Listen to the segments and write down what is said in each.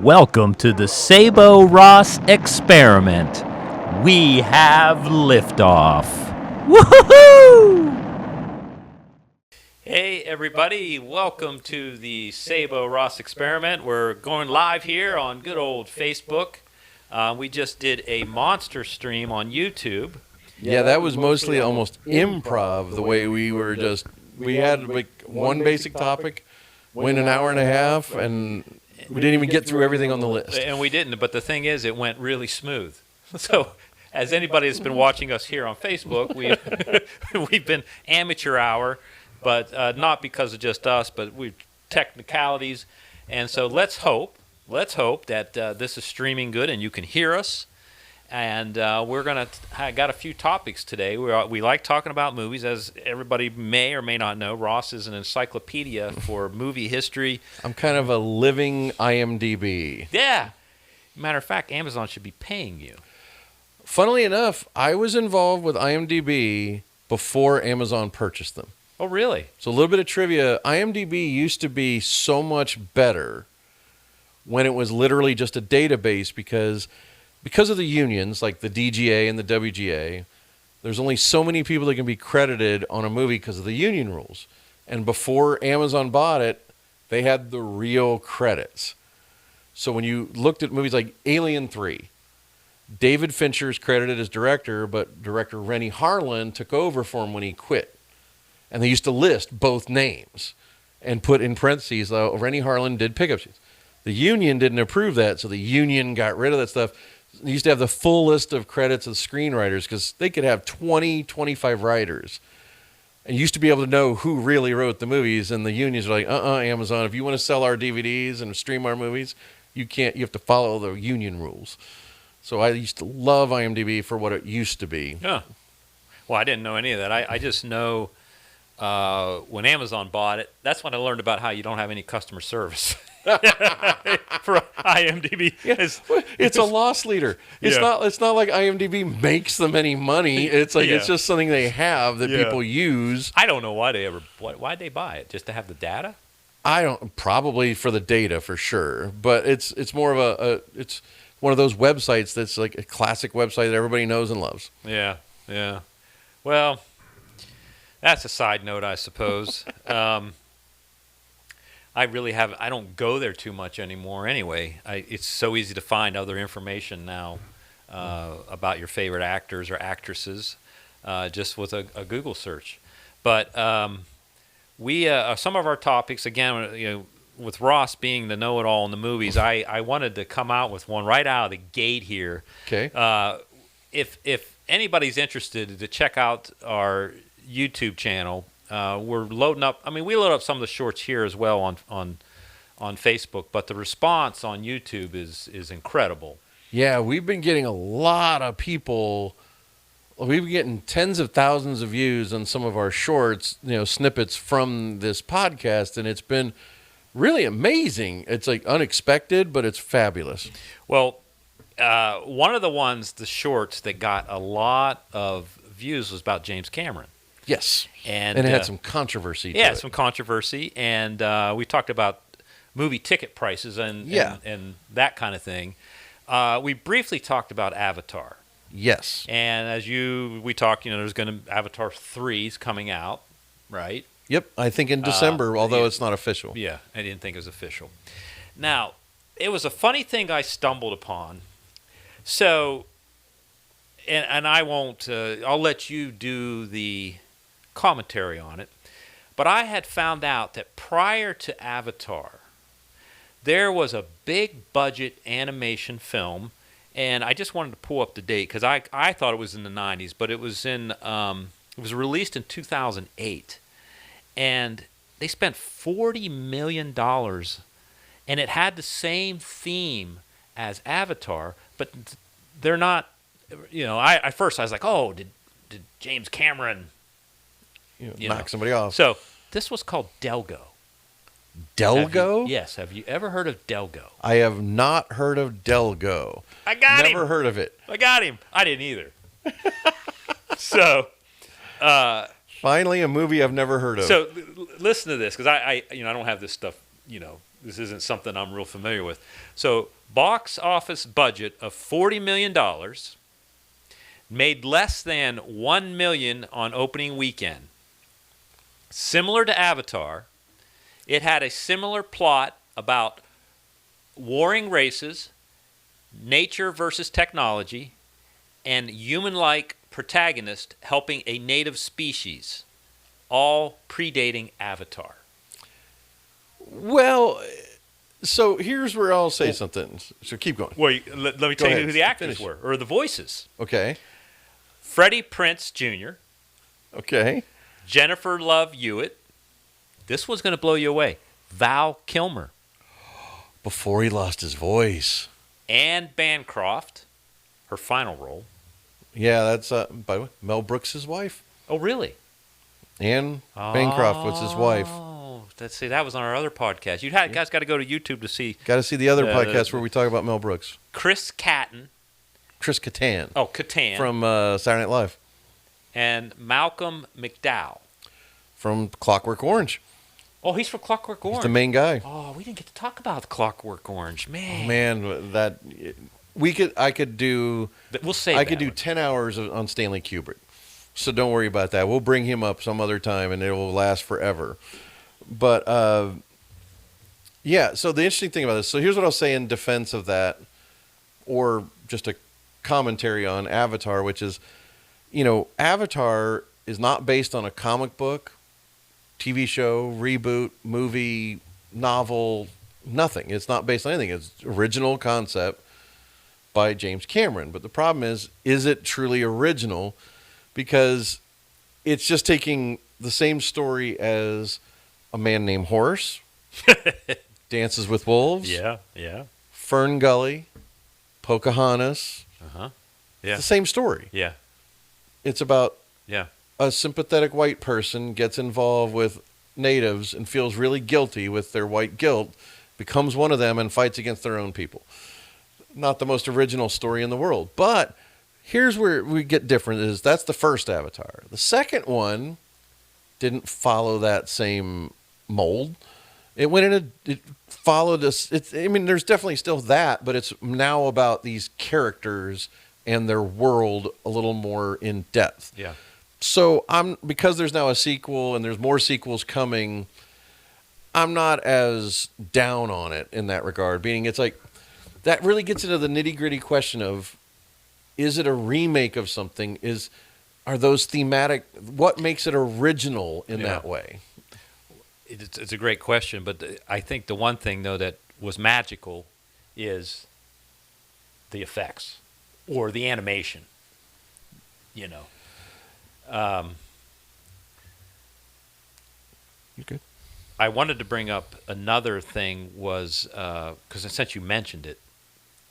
Welcome to the Sabo-Ross experiment. We have liftoff. Woohoo! Hey everybody, welcome to the Sabo-Ross experiment. We're going live here on good old Facebook. We just did a monster stream on YouTube. Yeah, that was mostly almost improv, the way we had like one basic topic, went an hour and a half, and we didn't even get through everything on the list. And we didn't, but the thing is, it went really smooth. So, as anybody that's been watching us here on Facebook, we've been amateur hour, but not because of just us, but we technicalities. And so let's hope that this is streaming good and you can hear us. And we're gonna got a few topics today. We like talking about movies, as everybody may or may not know. Ross is an encyclopedia for movie history. I'm kind of a living IMDB. Yeah. Matter of fact, Amazon should be paying you. Funnily enough, I was involved with IMDB before Amazon purchased them. Oh, really? So a little bit of trivia. IMDB used to be so much better when it was literally just a database because of the unions, like the DGA and the WGA, there's only so many people that can be credited on a movie because of the union rules. And before Amazon bought it, they had the real credits. So when you looked at movies like Alien 3, David Fincher is credited as director, but director Rennie Harlin took over for him when he quit. And they used to list both names and put in parentheses, Rennie Harlin did pickup scenes. The union didn't approve that, so the union got rid of that stuff. They used to have the full list of credits of screenwriters because they could have 20, 25 writers. And you used to be able to know who really wrote the movies, and the unions are like, Amazon, if you want to sell our DVDs and stream our movies, you have to follow the union rules. So I used to love IMDb for what it used to be. Yeah. Well, I didn't know any of that. I just know when Amazon bought it, that's when I learned about how you don't have any customer service. For IMDb. Yeah. It's a loss leader. It's not like IMDb makes them any money. It's like it's just something they have that people use. I don't know why'd they buy it? Just to have the data? Probably for the data for sure. But it's more of it's one of those websites that's like a classic website that everybody knows and loves. Yeah. Well, that's a side note, I suppose. I don't go there too much anymore anyway. It's so easy to find other information now about your favorite actors or actresses just with a Google search. But some of our topics, again, with Ross being the know-it-all in the movies, I wanted to come out with one right out of the gate here. Okay. If anybody's interested to check out our YouTube channel, we're loading up. I mean, we load up some of the shorts here as well on Facebook, but the response on YouTube is incredible. Yeah, we've been getting a lot of people. We've been getting tens of thousands of views on some of our shorts, snippets from this podcast, and it's been really amazing. It's like unexpected, but it's fabulous. Well, one of the shorts that got a lot of views was about James Cameron. Yes, and it had some controversy to it. Yeah, some controversy, and we talked about movie ticket prices and that kind of thing. We briefly talked about Avatar. Yes. And as we talked, there's Avatar 3 is coming out, right? Yep, I think in December, although it's not official. Yeah, I didn't think it was official. Now, it was a funny thing I stumbled upon. So, and I won't, I'll let you do the commentary on it, but I had found out that prior to Avatar, there was a big budget animation film, and I just wanted to pull up the date because I thought it was in the 90s, but it was it was released in 2008, and they spent $40 million, and it had the same theme as Avatar, but they're not. At first I was like, oh, did James Cameron knock somebody off? So this was called Delgo. Delgo? Yes. Have you ever heard of Delgo? I have not heard of Delgo. I got him. Never heard of it. I got him. I didn't either. So, finally, a movie I've never heard of. So listen to this, because I don't have this stuff, this isn't something I'm real familiar with. So, box office budget of $40 million, made less than $1 million on opening weekend. Similar to Avatar, it had a similar plot about warring races, nature versus technology, and human-like protagonist helping a native species, all predating Avatar. Well, so here's where I'll say something. So keep going. Well, let me tell you who the actors were, or the voices. Okay. Freddie Prinze Jr., Okay. Jennifer Love Hewitt. This one's going to blow you away. Val Kilmer. Before he lost his voice. Anne Bancroft, her final role. Yeah, that's by the way, Mel Brooks' wife. Oh, really? Anne Bancroft was his wife. Oh, see, that was on our other podcast. You guys got to go to YouTube to see. Got to see the other podcast where we talk about Mel Brooks. Chris Kattan. Chris Kattan. Oh, Kattan. From Saturday Night Live. And Malcolm McDowell. From Clockwork Orange. Oh, he's from Clockwork Orange. He's the main guy. Oh, we didn't get to talk about Clockwork Orange, man. Oh, man, I could do. We'll save. I could do 10 hours on Stanley Kubrick, so don't worry about that. We'll bring him up some other time, and it will last forever. But yeah. So the interesting thing about this. So here's what I'll say in defense of that, or just a commentary on Avatar, which is, Avatar is not based on a comic book, TV show, reboot, movie, novel, nothing. It's not based on anything. It's original concept by James Cameron. But the problem is it truly original? Because it's just taking the same story as A Man Named Horse, Dances with Wolves, yeah, Fern Gully, Pocahontas. Yeah. It's the same story. Yeah. It's about Yeah. a sympathetic white person gets involved with natives and feels really guilty with their white guilt, becomes one of them and fights against their own people. Not the most original story in the world. But here's where we get different is that's the first Avatar. The second one didn't follow that same mold. It followed us. There's definitely still that, but it's now about these characters and their world a little more in depth. Yeah. So because there's now a sequel and there's more sequels coming, I'm not as down on it in that regard. Being it's like that really gets into the nitty-gritty question of, is it a remake of something? Are those thematic? What makes it original in that way? It's a great question, but I think the one thing though that was magical is the effects or the animation. You good? I wanted to bring up another thing was because since you mentioned it,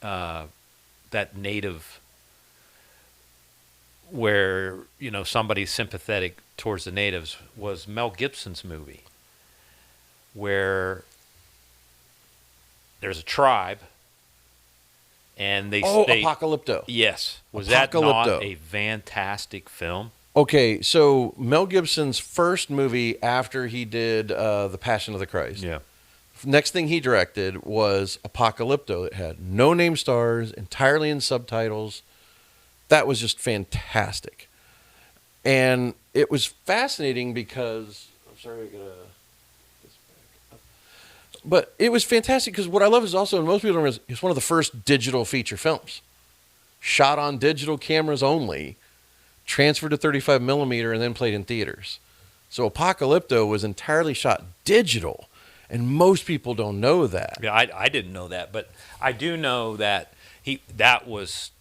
that native where somebody's sympathetic towards the natives was Mel Gibson's movie where there's a tribe and they Apocalypto. Yes, was that not a fantastic film? Okay, so Mel Gibson's first movie after he did The Passion of the Christ. Yeah. Next thing he directed was Apocalypto. It had no name stars, entirely in subtitles. That was just fantastic. And it was fascinating because I'm sorry I gotta this back up. But it was fantastic because what I love is also, and most people don't realize, it's one of the first digital feature films. Shot on digital cameras only, transferred to 35 millimeter, and then played in theaters. So Apocalypto was entirely shot digital, and most people don't know that. Yeah, I didn't know that, but I do know that he was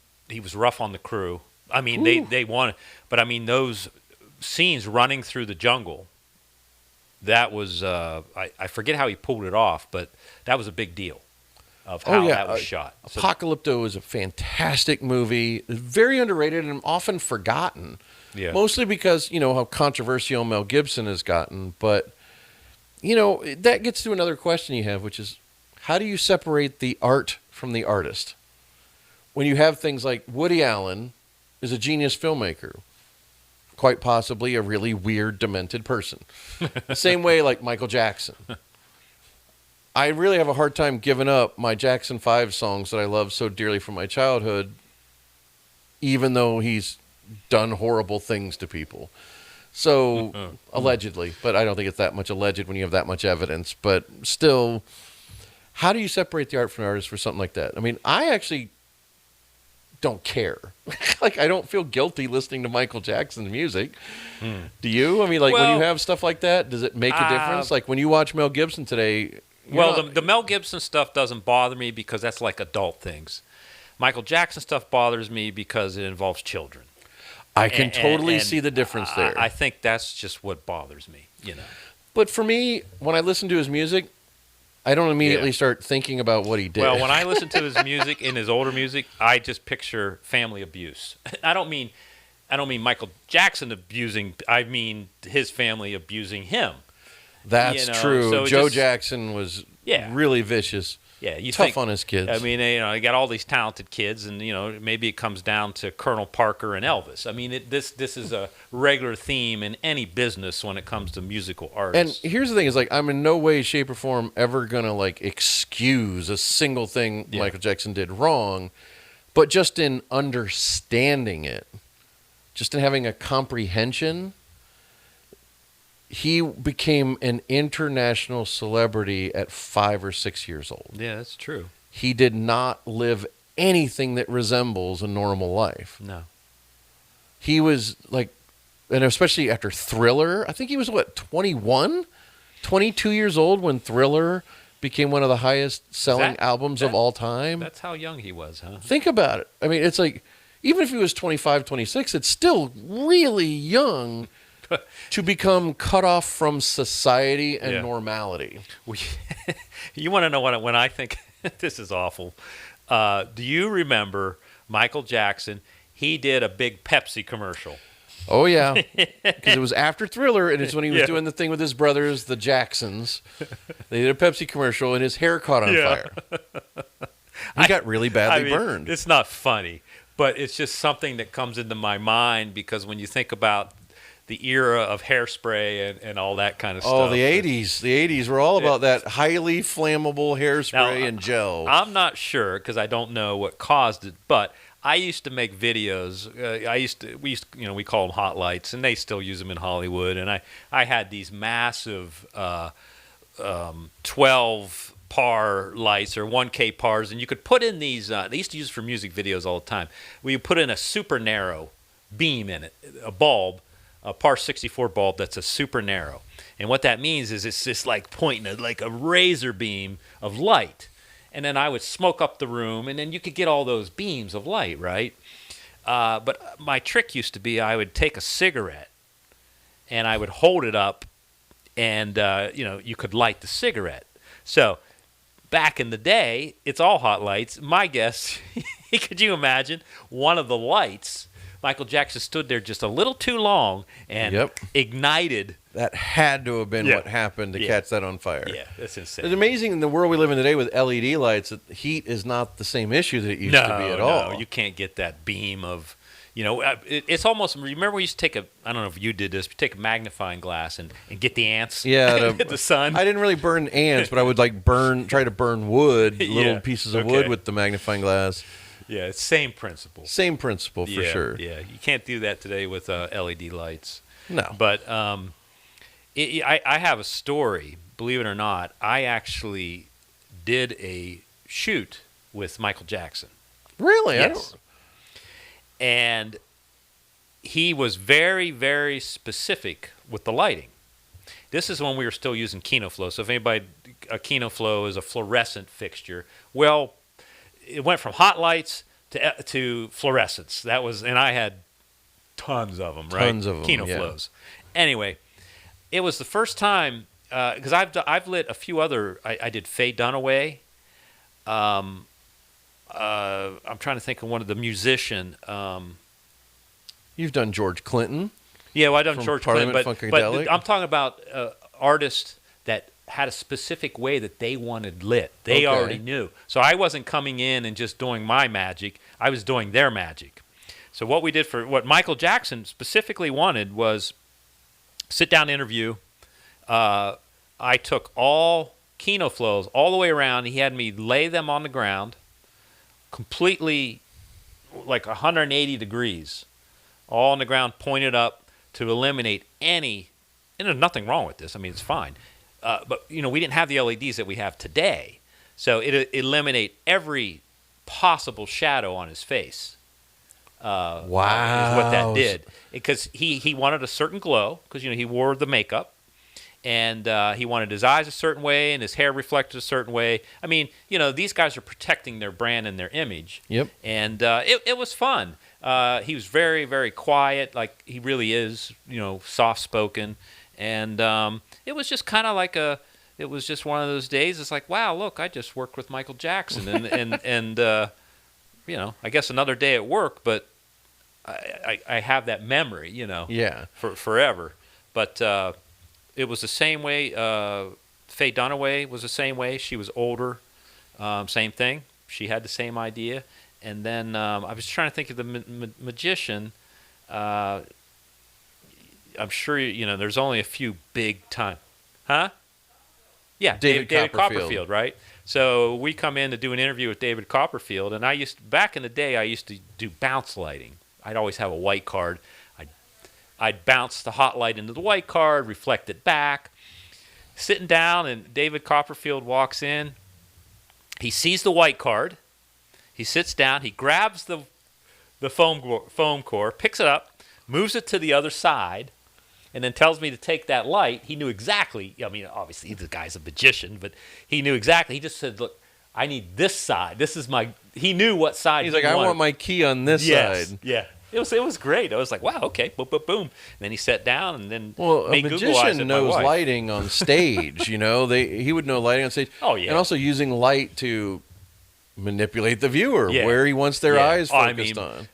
rough on the crew. I mean, they wanted, but I mean those scenes running through the jungle. That was I forget how he pulled it off, but that was a big deal of how that was shot. Apocalypto is a fantastic movie, very underrated and often forgotten. Yeah. Mostly because how controversial Mel Gibson has gotten, but that gets to another question you have, which is how do you separate the art from the artist? When you have things like Woody Allen is a genius filmmaker, quite possibly a really weird, demented person. The same way like Michael Jackson. I really have a hard time giving up my Jackson 5 songs that I love so dearly from my childhood, even though he's done horrible things to people. So, allegedly, but I don't think it's that much alleged when you have that much evidence. But still, how do you separate the art from the artist for something like that? I mean, I actually don't care. Like, I don't feel guilty listening to Michael Jackson's music. Do you? I mean, like, when you have stuff like that, does it make a difference? Like, when you watch Mel Gibson today... The Mel Gibson stuff doesn't bother me because that's like adult things. Michael Jackson stuff bothers me because it involves children. I can totally see the difference there. I think that's just what bothers me, you know. But for me, when I listen to his music, I don't immediately start thinking about what he did. Well, when I listen to his music and his older music, I just picture family abuse. I don't mean Michael Jackson abusing. I mean his family abusing him. That's true. So Joe Jackson was really vicious. Yeah, tough on his kids. I mean, you got all these talented kids, and maybe it comes down to Colonel Parker and Elvis. I mean, this is a regular theme in any business when it comes to musical artists. And here's the thing: is like I'm in no way, shape, or form ever gonna like excuse a single thing Michael Jackson did wrong, but just in understanding it, just in having a comprehension. He became an international celebrity at 5 or 6 years old. Yeah, that's true. He did not live anything that resembles a normal life. No. He was like, and especially after Thriller, I think he was, 21? 22 years old when Thriller became one of the highest selling albums of all time. That's how young he was, huh? Think about it. I mean, it's like, even if he was 25, 26, it's still really young to become cut off from society and normality. You want to know when I think this is awful? Do you remember Michael Jackson? He did a big Pepsi commercial. Oh, yeah. Because it was after Thriller, and it's when he was doing the thing with his brothers, the Jacksons. They did a Pepsi commercial, and his hair caught on fire. He got really badly burned. It's not funny, but it's just something that comes into my mind because when you think about the era of hairspray and all that kind of stuff. Oh, the 80s. The 80s were all about that highly flammable hairspray and gel. I'm not sure because I don't know what caused it, but I used to make videos. We call them hot lights, and they still use them in Hollywood. And I had these massive 12 par lights or 1K pars, and you could put in these. They used to use it for music videos all the time. Where you put in a super narrow beam in it, a bulb. A par 64 bulb that's a super narrow. And what that means is it's just like pointing like a razor beam of light. And then I would smoke up the room, and then you could get all those beams of light, right? But my trick used to be I would take a cigarette, and I would hold it up, and, you could light the cigarette. So back in the day, it's all hot lights. My guess, could you imagine one of the lights... Michael Jackson stood there just a little too long and ignited. That had to have been what happened to catch that on fire. Yeah, that's insane. It's amazing in the world we live in today with LED lights that heat is not the same issue that it used to be at all. No, you can't get that beam of, it's almost, remember we used to take I don't know if you did this, but take a magnifying glass and get the ants at the sun. I didn't really burn ants, but I would try to burn wood, little pieces of wood with the magnifying glass. Yeah, it's same principle. Same principle for sure. Yeah, you can't do that today with LED lights. No. But I have a story, believe it or not. I actually did a shoot with Michael Jackson. Really? Yes. And he was very, very specific with the lighting. This is when we were still using KinoFlow. So if anybody, a KinoFlow is a fluorescent fixture. Well, it went from hot lights to fluorescents. That was, and I had tons of them, right? Tons of them, KinoFlows. Anyway, it was the first time because I've lit a few other. I did Faye Dunaway. I'm trying to think of one of the musician. You've done George Clinton. Yeah, well, I've done George Parliament Clinton, but I'm talking about artists that had a specific way that they wanted lit. They already knew. So I wasn't coming in and just doing my magic. I was doing their magic. So what we did for what Michael Jackson specifically wanted was sit-down interview. I took all Kino flows all the way around. He had me lay them on the ground, completely like 180 degrees, all on the ground, pointed up to eliminate any. And there's nothing wrong with this. I mean, it's fine. But we didn't have the LEDs that we have today, so it eliminate every possible shadow on his face. Wow, is what that did, because he wanted a certain glow, because he wore the makeup, and he wanted his eyes a certain way and his hair reflected a certain way. I mean, these guys are protecting their brand and their image. Yep. And it was fun. He was very, very quiet, like he really is, soft spoken, and it was just kind of like it was just one of those days. It's like, wow, look, I just worked with Michael Jackson, and I guess another day at work, but I have that memory, Yeah. for forever. But it was the same way. Faye Dunaway was the same way. She was older, same thing. She had the same idea. And then I was trying to think of the magician. I'm sure there's only a few big time, huh? Yeah, David Copperfield, right? So we come in to do an interview with David Copperfield, and back in the day I used to do bounce lighting. I'd always have a white card. I'd bounce the hot light into the white card, reflect it back. Sitting down, and David Copperfield walks in. He sees the white card. He sits down. He grabs the foam core, picks it up, moves it to the other side, and then tells me to take that light. He knew exactly. I mean, obviously, the guy's a magician, but he knew exactly. He just said, look, I need this side. This is my... He knew what side He's he like, wanted. I want my key on this side. Yeah. It was great. I was like, wow, okay, boom, boom, boom. And then he sat down and then Well, a made Google eyes magician at my knows wife. lighting on stage. He would know lighting on stage. Oh, yeah. And also using light to manipulate the viewer where he wants their eyes focused on.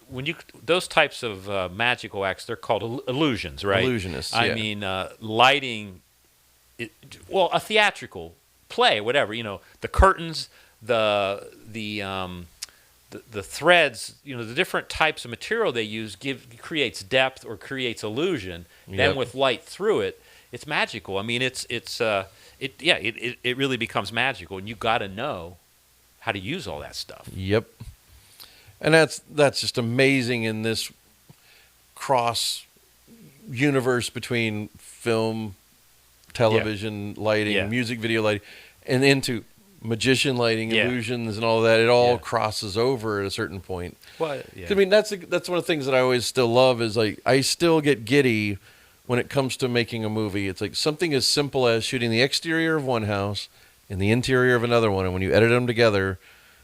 When those types of magical acts, they're called illusions, right? Illusionists. I mean, lighting. A theatrical play, whatever. The curtains, the threads, the different types of material they use creates depth or creates illusion. Yep. Then with light through it, it's magical. I mean, it really becomes magical, and you got to know how to use all that stuff. Yep. And that's just amazing in this cross universe between film, television lighting, music video lighting, and into magician lighting, illusions, and all that. It all crosses over at a certain point. Well, I mean, that's one of the things that I always still love is like I still get giddy when it comes to making a movie. It's like something as simple as shooting the exterior of one house and the interior of another one, and when you edit them together,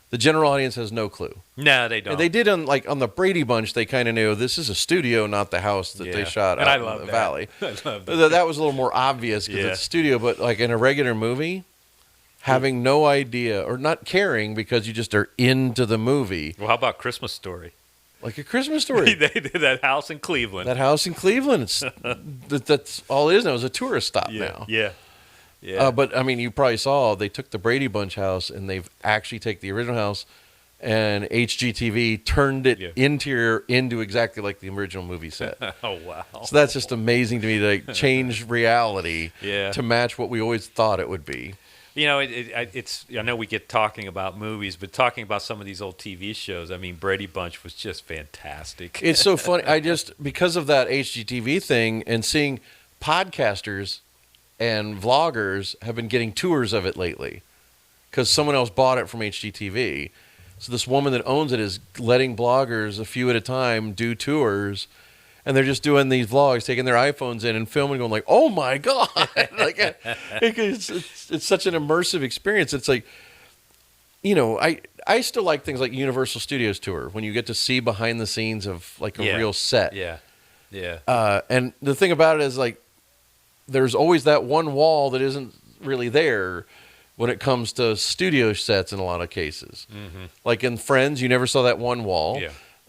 the general audience has no clue. No, they don't. And they did on the Brady Bunch. They kind of knew this is a studio, not the house that they shot out in the valley. I love that. That was a little more obvious because it's a studio. But like in a regular movie, having no idea or not caring because you just are into the movie. Well, how about Christmas Story? Like A Christmas Story. They did that house in Cleveland. That house in Cleveland. That's all it is now. It's a tourist stop now. Yeah. But I mean, you probably saw they took the Brady Bunch house and they've actually taken the original house, and HGTV turned it interior into exactly like the original movie set. Oh wow! So that's just amazing to me to like change reality to match what we always thought it would be. It's. I know we get talking about movies, but talking about some of these old TV shows. I mean, Brady Bunch was just fantastic. It's so funny. Because of that HGTV thing and seeing podcasters and vloggers have been getting tours of it lately because someone else bought it from HGTV. So this woman that owns it is letting bloggers a few at a time do tours, and they're just doing these vlogs, taking their iPhones in and filming, going like, "Oh my god!" Like it's such an immersive experience. It's like, I still like things like Universal Studios tour when you get to see behind the scenes of like a real set. And the thing about it is like, there's always that one wall that isn't really there when it comes to studio sets in a lot of cases. Mm-hmm. Like in Friends, you never saw that one wall.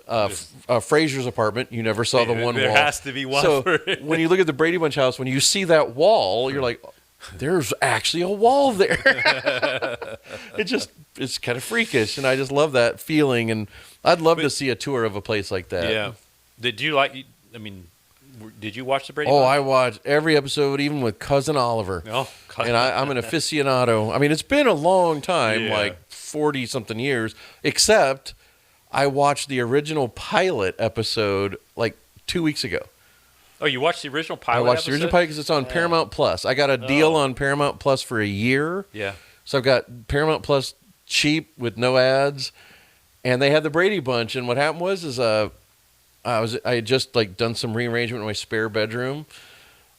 Frasier's apartment, you never saw the one wall. There has to be one. So when you look at the Brady Bunch house, when you see that wall, you're like, there's actually a wall there. It's kind of freakish, and I just love that feeling, and I'd love to see a tour of a place like that. Yeah. Did you like, I mean, Did you watch the Brady Oh, Bunch? I watched every episode, even with Cousin Oliver. Oh, And I'm an aficionado. I mean, it's been a long time, Yeah. like 40-something years, except I watched the original pilot episode like 2 weeks ago. Oh, you watched the original pilot I watched episode? the original pilot because it's on Paramount Plus. I got a deal on Paramount Plus for a year. Yeah. So I've got Paramount Plus cheap with no ads. And they had the Brady Bunch. And what happened was I had just like done some rearrangement in my spare bedroom.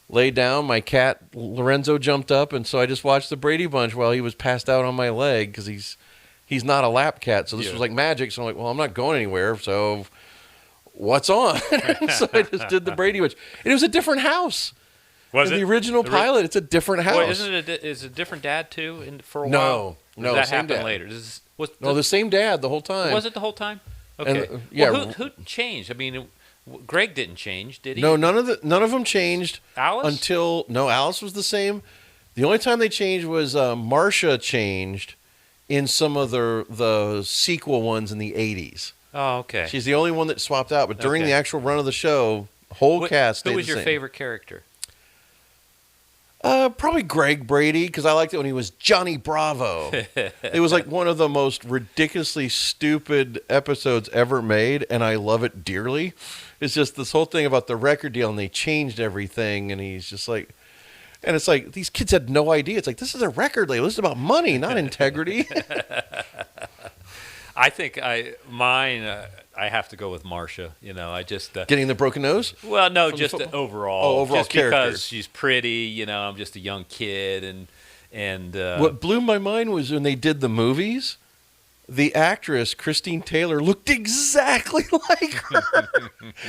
Laid down, my cat Lorenzo jumped up, and so I just watched the Brady Bunch while he was passed out on my leg because he's not a lap cat. So this was like magic. So I'm like, well, I'm not going anywhere. So what's on? So I just did the Brady Bunch. And it was a different house. Was In it? the original pilot, it's a different house. Well, is it a different dad too for a No. while? No, Or did that same happened dad. later. The same dad the whole time. Was it the whole time? Okay. And, yeah. Well, who changed? I mean, Greg didn't change, did he? No, none of them changed. Alice? Alice was the same. The only time they changed was Marcia changed in some of the sequel ones in the 80s. Oh, okay. She's the only one that swapped out, but during Okay. the actual run of the show, whole cast stayed Who was the your same. favorite character? Probably Greg Brady, because I liked it when he was Johnny Bravo. It was like one of the most ridiculously stupid episodes ever made, and I love it dearly. It's just this whole thing about the record deal, and they changed everything, and he's just like... And it's like, these kids had no idea. It's like, this is a record label. This is about money, not integrity. I think I have to go with Marcia. You know, I just Getting the broken nose? well, no, From the just football? overall. Oh, overall just character. because she's pretty. You know, I'm just a young kid, and What blew my mind was when they did the movies, the actress, Christine Taylor, looked exactly like her.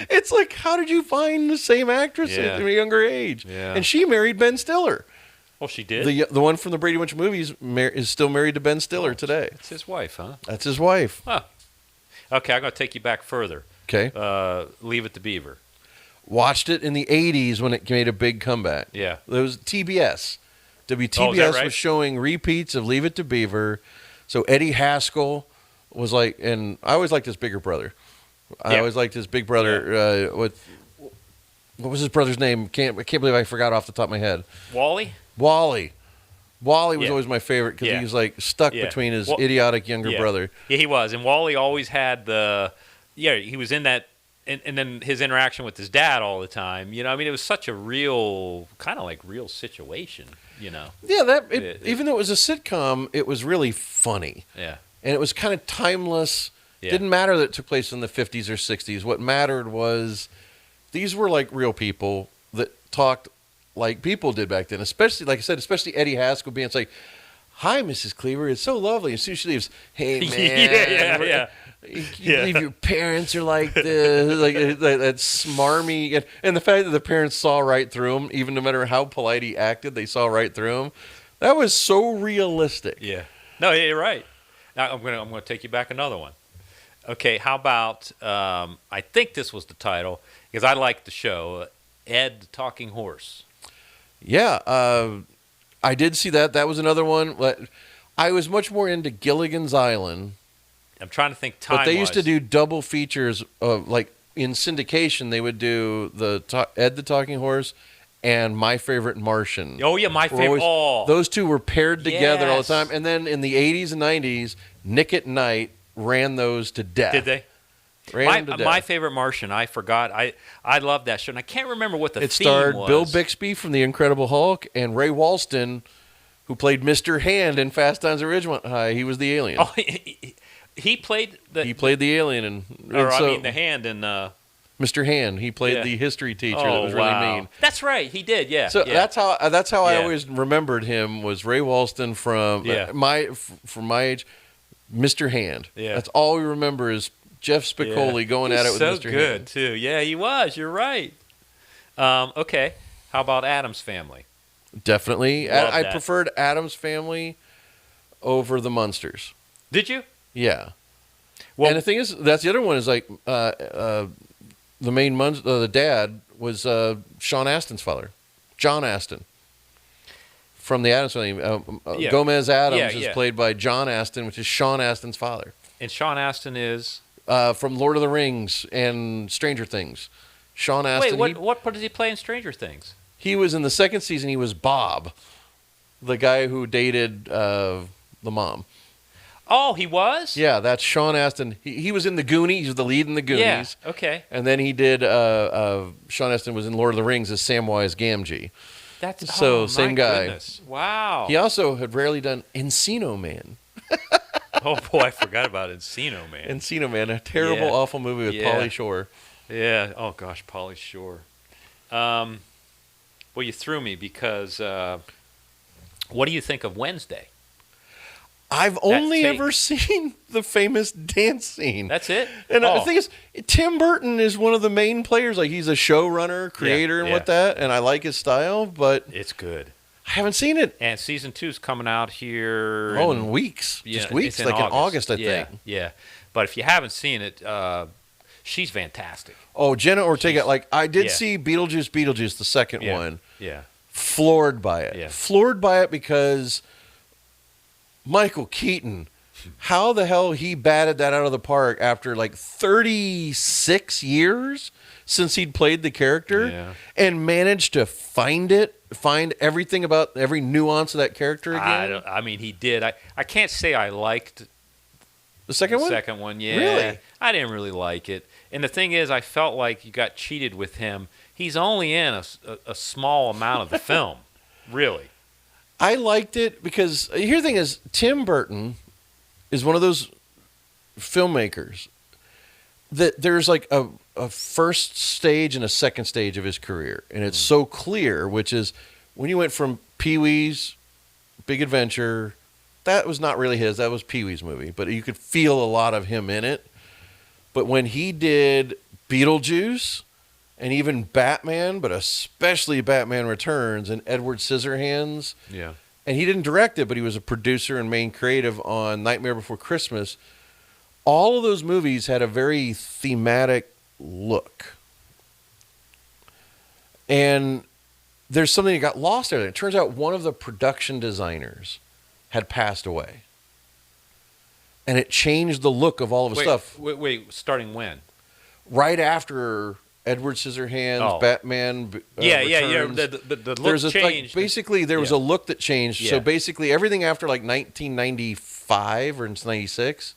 It's like, how did you find the same actress at a younger age? Yeah. And she married Ben Stiller. well, she did. The one from the Brady Bunch movies is still married to Ben Stiller today. It's his wife, huh? That's his wife. Huh. Okay, I'm going to take you back further. Okay. Leave It to Beaver. Watched it in the 80s when it made a big comeback. Yeah. It was TBS. WTBS Oh, is that right? was showing repeats of Leave It to Beaver. So Eddie Haskell was like, and I always liked his bigger brother. I Yeah. always liked his big brother. What was his brother's name? I can't believe I forgot off the top of my head. Wally? Wally. Wally was Yeah. always my favorite because Yeah. he was like stuck Yeah. between his Well, idiotic younger yeah. brother. Yeah, he was. And Wally always had he was in that, and then his interaction with his dad all the time. You know, I mean, it was such a real, kind of like real situation, you know. Yeah, It- even though it was a sitcom, it was really funny. Yeah. And it was kind of timeless. Yeah. Didn't matter that it took place in the 50s or 60s. What mattered was these were like real people that talked like people did back then. Especially, like I said, especially Eddie Haskell being like, "Hi, Mrs. Cleaver. It's so lovely." As soon as she leaves, "Hey, man. yeah. You believe your parents are like this?" like that smarmy. And the fact that the parents saw right through him, even no matter how polite he acted, they saw right through him. That was so realistic. Yeah. No, you're right. Now I'm gonna take you back another one. Okay, how about I think this was the title because I liked the show, Ed the Talking Horse. Yeah, I did see that. That was another one. I was much more into Gilligan's Island, I'm trying to think time. but they used to do double features of like in syndication. They would do Ed the Talking Horse and My Favorite Martian. Oh yeah, my favorite. Those two were paired together all the Yes. time. And then in the 80s and 90s, Nick at Night ran those to death. Did they? Ran them to death. My Favorite Martian. I forgot. I love that show, and I can't remember what the It theme starred was. Bill Bixby from The Incredible Hulk and Ray Walston, who played Mr. Hand in Fast Times at Ridgemont High. He was the alien. Oh, he played the. He played the alien, and Or so, I mean, the hand in. Mr. Hand. He played Yeah. the history teacher that Oh was really wow. mean. That's right. He did. Yeah. So yeah. that's how I Yeah. always remembered him was Ray Walston from Yeah. from my age, Mr. Hand. Yeah. That's all we remember is Jeff Spicoli going He's at it with so Mr. good Hand. too. Yeah, he was. You're right. Okay. How about Adam's Family? Definitely, Love I that. preferred Addams Family over the Munsters. Did you? Yeah. Well, And the thing is, that's the other one is like the main the dad was Sean Astin's father, John Astin, from the Addams Family. Yeah. Gomez Addams Yeah, is yeah. played by John Astin, which is Sean Astin's father. and Sean Astin is. From Lord of the Rings and Stranger Things. Sean Wait, Astin. what part does he play in Stranger Things? He was in the second season. He was Bob, the guy who dated the mom. Oh, he was? Yeah, that's Sean Astin. He was in the Goonies. He was the lead in the Goonies. Yeah, okay. And then he did. Sean Astin was in Lord of the Rings as Samwise Gamgee. That's So, oh, same my guy. Goodness. Wow. He also had rarely done Encino Man. Oh boy, I forgot about Encino Man. Encino Man, a terrible, Yeah. awful movie with Yeah. Pauly Shore. Yeah. Oh gosh, Pauly Shore. Well, you threw me because. What do you think of Wednesday? I've only tape. ever seen the famous dance scene. That's it. And Oh. the thing is, Tim Burton is one of the main players. Like, he's a showrunner, creator, and yeah. what that. And I like his style, but It's good. I haven't seen it. And season 2's coming out here. In weeks. Yeah, Just weeks. it's Like in August, I yeah, think. Yeah. But if you haven't seen it, she's fantastic. Oh, Jenna Ortega. Like, I did Yeah. see Beetlejuice, the second Yeah. one. Yeah. Floored by it. Yeah. Floored by it because Michael Keaton, how the hell he batted that out of the park after like 36 years since he'd played the character Yeah. and managed to find everything about every nuance of that character again. I mean, he did. I can't say I liked The second the one? second one. Yeah. Really? I didn't really like it. And the thing is, I felt like you got cheated with him. He's only in a small amount of the film, really. I liked it because here the thing is, Tim Burton is one of those filmmakers that there's like a first stage and a second stage of his career. And it's so clear, which is when you went from Pee-wee's Big Adventure, that was not really his, that was Pee-wee's movie, but you could feel a lot of him in it. But when he did Beetlejuice and even Batman, but especially Batman Returns and Edward Scissorhands, Yeah. and he didn't direct it, but he was a producer and main creative on Nightmare Before Christmas. All of those movies had a very thematic look. And there's something that got lost there. It turns out one of the production designers had passed away. And it changed the look of all of his stuff. Wait, starting when? Right after Edward Scissorhands, Batman Yeah. Returns. The look There's changed. basically, there was a look that changed. Yeah. So basically, everything after like 1995 or 96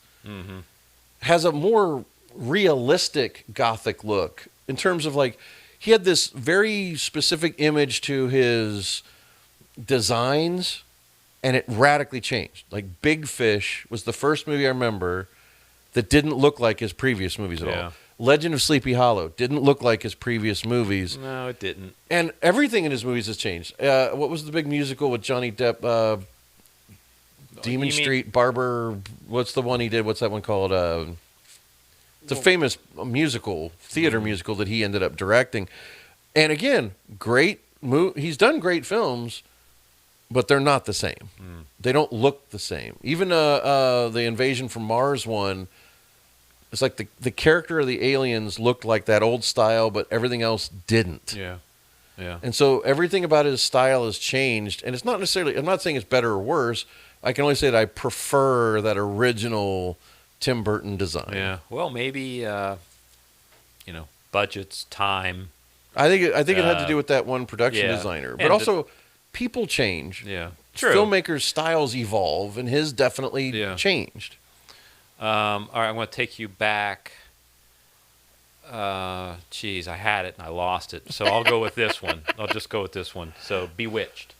has a more realistic Gothic look in terms of like, he had this very specific image to his designs, and it radically changed. Like Big Fish was the first movie I remember that didn't look like his previous movies at all. Legend of Sleepy Hollow didn't look like his previous movies. No, it didn't. And everything in his movies has changed. What was the big musical with Johnny Depp? Demon Street, Barber. What's the one he did? What's that one called? It's a famous musical, theater musical that he ended up directing. And again, great he's done great films, but they're not the same. They don't look the same. Even the Invasion from Mars one, it's like the character of the aliens looked like that old style, but everything else didn't. Yeah. And so everything about his style has changed. And it's not necessarily, I'm not saying it's better or worse. I can only say that I prefer that original Tim Burton design. Yeah. Well, maybe, budgets, time. I think it had to do with that one production designer. But And also, people change. Yeah. True. Filmmakers' styles evolve, and his definitely changed. All right, I'm going to take you back. I had it and I lost it. So I'll go with this one. I'll just go with this one. So Bewitched.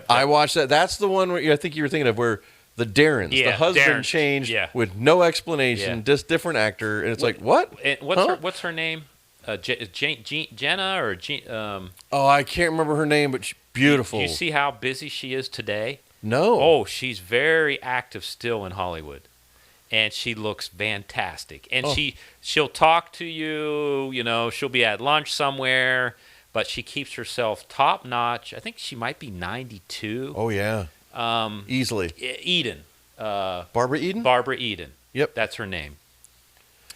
I watched that. That's the one where I think you were thinking of where the Darrens, the husband changed with no explanation, just different actor. And it's like, what? And what's her name? Jenna or Oh, I can't remember her name, but she's beautiful. You see how busy she is today? No. Oh, she's very active still in Hollywood. And she looks fantastic. And she'll talk to you, she'll be at lunch somewhere, but she keeps herself top notch. I think she might be 92. Oh, yeah. Easily. Eden. Barbara Eden? Barbara Eden. Yep. That's her name.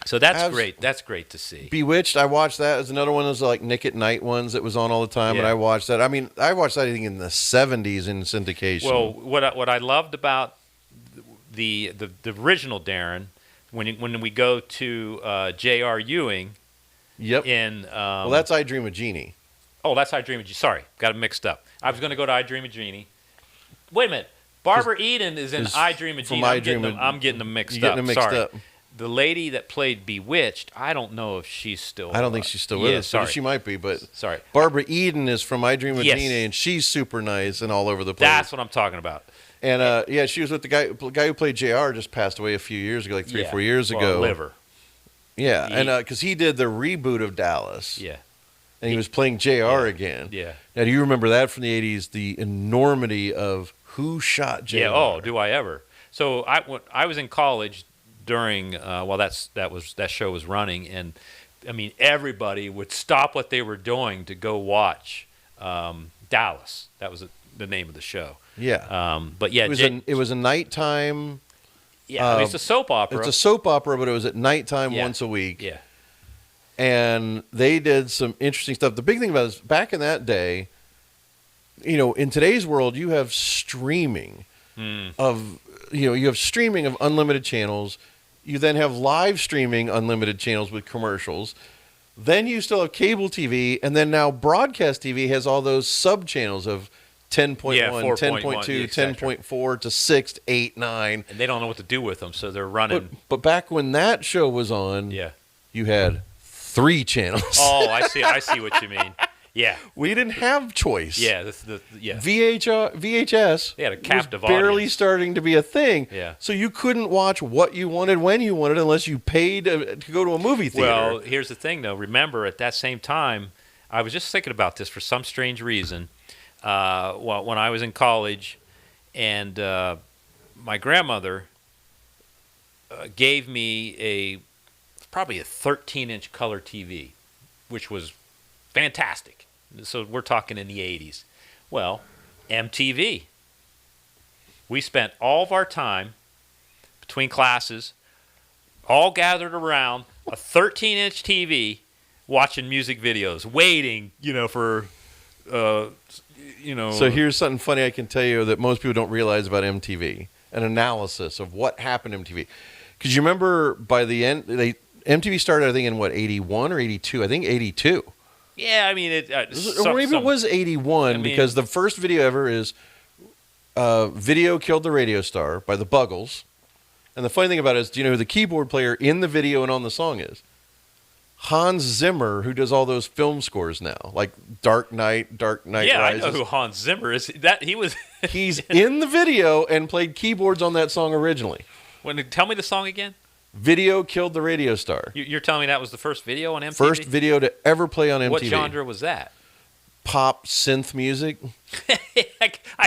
So that's great. That's great to see. Bewitched, I watched that. As another one of those like Nick at Night ones that was on all the time, and I watched that. I mean, I watched that I think in the 70s in syndication. Well, what I loved about the original Darren, when we go to J.R. Ewing, Yep. In Well, that's I Dream of Jeannie. oh, that's I Dream of Jeannie. Sorry, got it mixed up. I was going to go to I Dream of Jeannie. Wait a minute. Barbara Eden is in I Dream of Jeannie. I'm getting them mixed You're up. getting them mixed Sorry. up. The lady that played Bewitched, I don't know if she's still. I don't think she's still with us. Sorry. But she might be. But Sorry. Barbara Eden is from I Dream of Yes. Jeannie, and she's super nice and all over the place. That's what I'm talking about. And yeah, she was with the guy who played JR. Just passed away a few years ago, like 3 or 4 years ago. Liver. Yeah, and because he did the reboot of Dallas. Yeah. And he was playing JR again. Yeah. Now, do you remember that from the 80s? The enormity of who shot JR. Yeah. Oh, do I ever? So I was in college during while that show was running, and I mean everybody would stop what they were doing to go watch Dallas. That was the name of the show. Yeah. But yeah, it was a nighttime. Yeah, I mean, it's a soap opera. It's a soap opera, but it was at nighttime Yeah. once a week. Yeah. And they did some interesting stuff. The big thing about it is back in that day, in today's world, you have streaming of, you have streaming of unlimited channels. You then have live streaming unlimited channels with commercials. Then you still have cable TV. And then now broadcast TV has all those sub channels of 10.1, Yeah, 10.2, 10.4 to 6 to 8, 9. And they don't know what to do with them, so they're running. But back when that show was on, Yeah. you had 3 channels. Oh, I see what you mean. Yeah. We didn't have choice. Yeah. Yeah. VHS They had a captive was barely audience. starting to be a thing. Yeah. So you couldn't watch what you wanted when you wanted unless you paid to go to a movie theater. Well, here's the thing, though. Remember, at that same time, I was just thinking about this for some strange reason. Well, when I was in college, and my grandmother gave me probably a 13-inch color TV, which was fantastic. So we're talking in the 80s. Well, MTV. We spent all of our time between classes, all gathered around a 13-inch TV, watching music videos, waiting, for, So here's something funny I can tell you that most people don't realize about MTV. An analysis of what happened to MTV. Because you remember by the end, MTV started, I think, in 81 or 82? I think 82. Yeah, I mean, Or maybe it was 81 because the first video ever is Video Killed the Radio Star by the Buggles. And the funny thing about it is, do you know who the keyboard player in the video and on the song is? Hans Zimmer, who does all those film scores now, like Dark Knight Yeah, Rises. I know who Hans Zimmer is. He's in the video and played keyboards on that song originally. Tell me the song again. Video Killed the Radio Star. You're telling me that was the first video on MTV? First video to ever play on MTV. What genre was that? Pop synth music.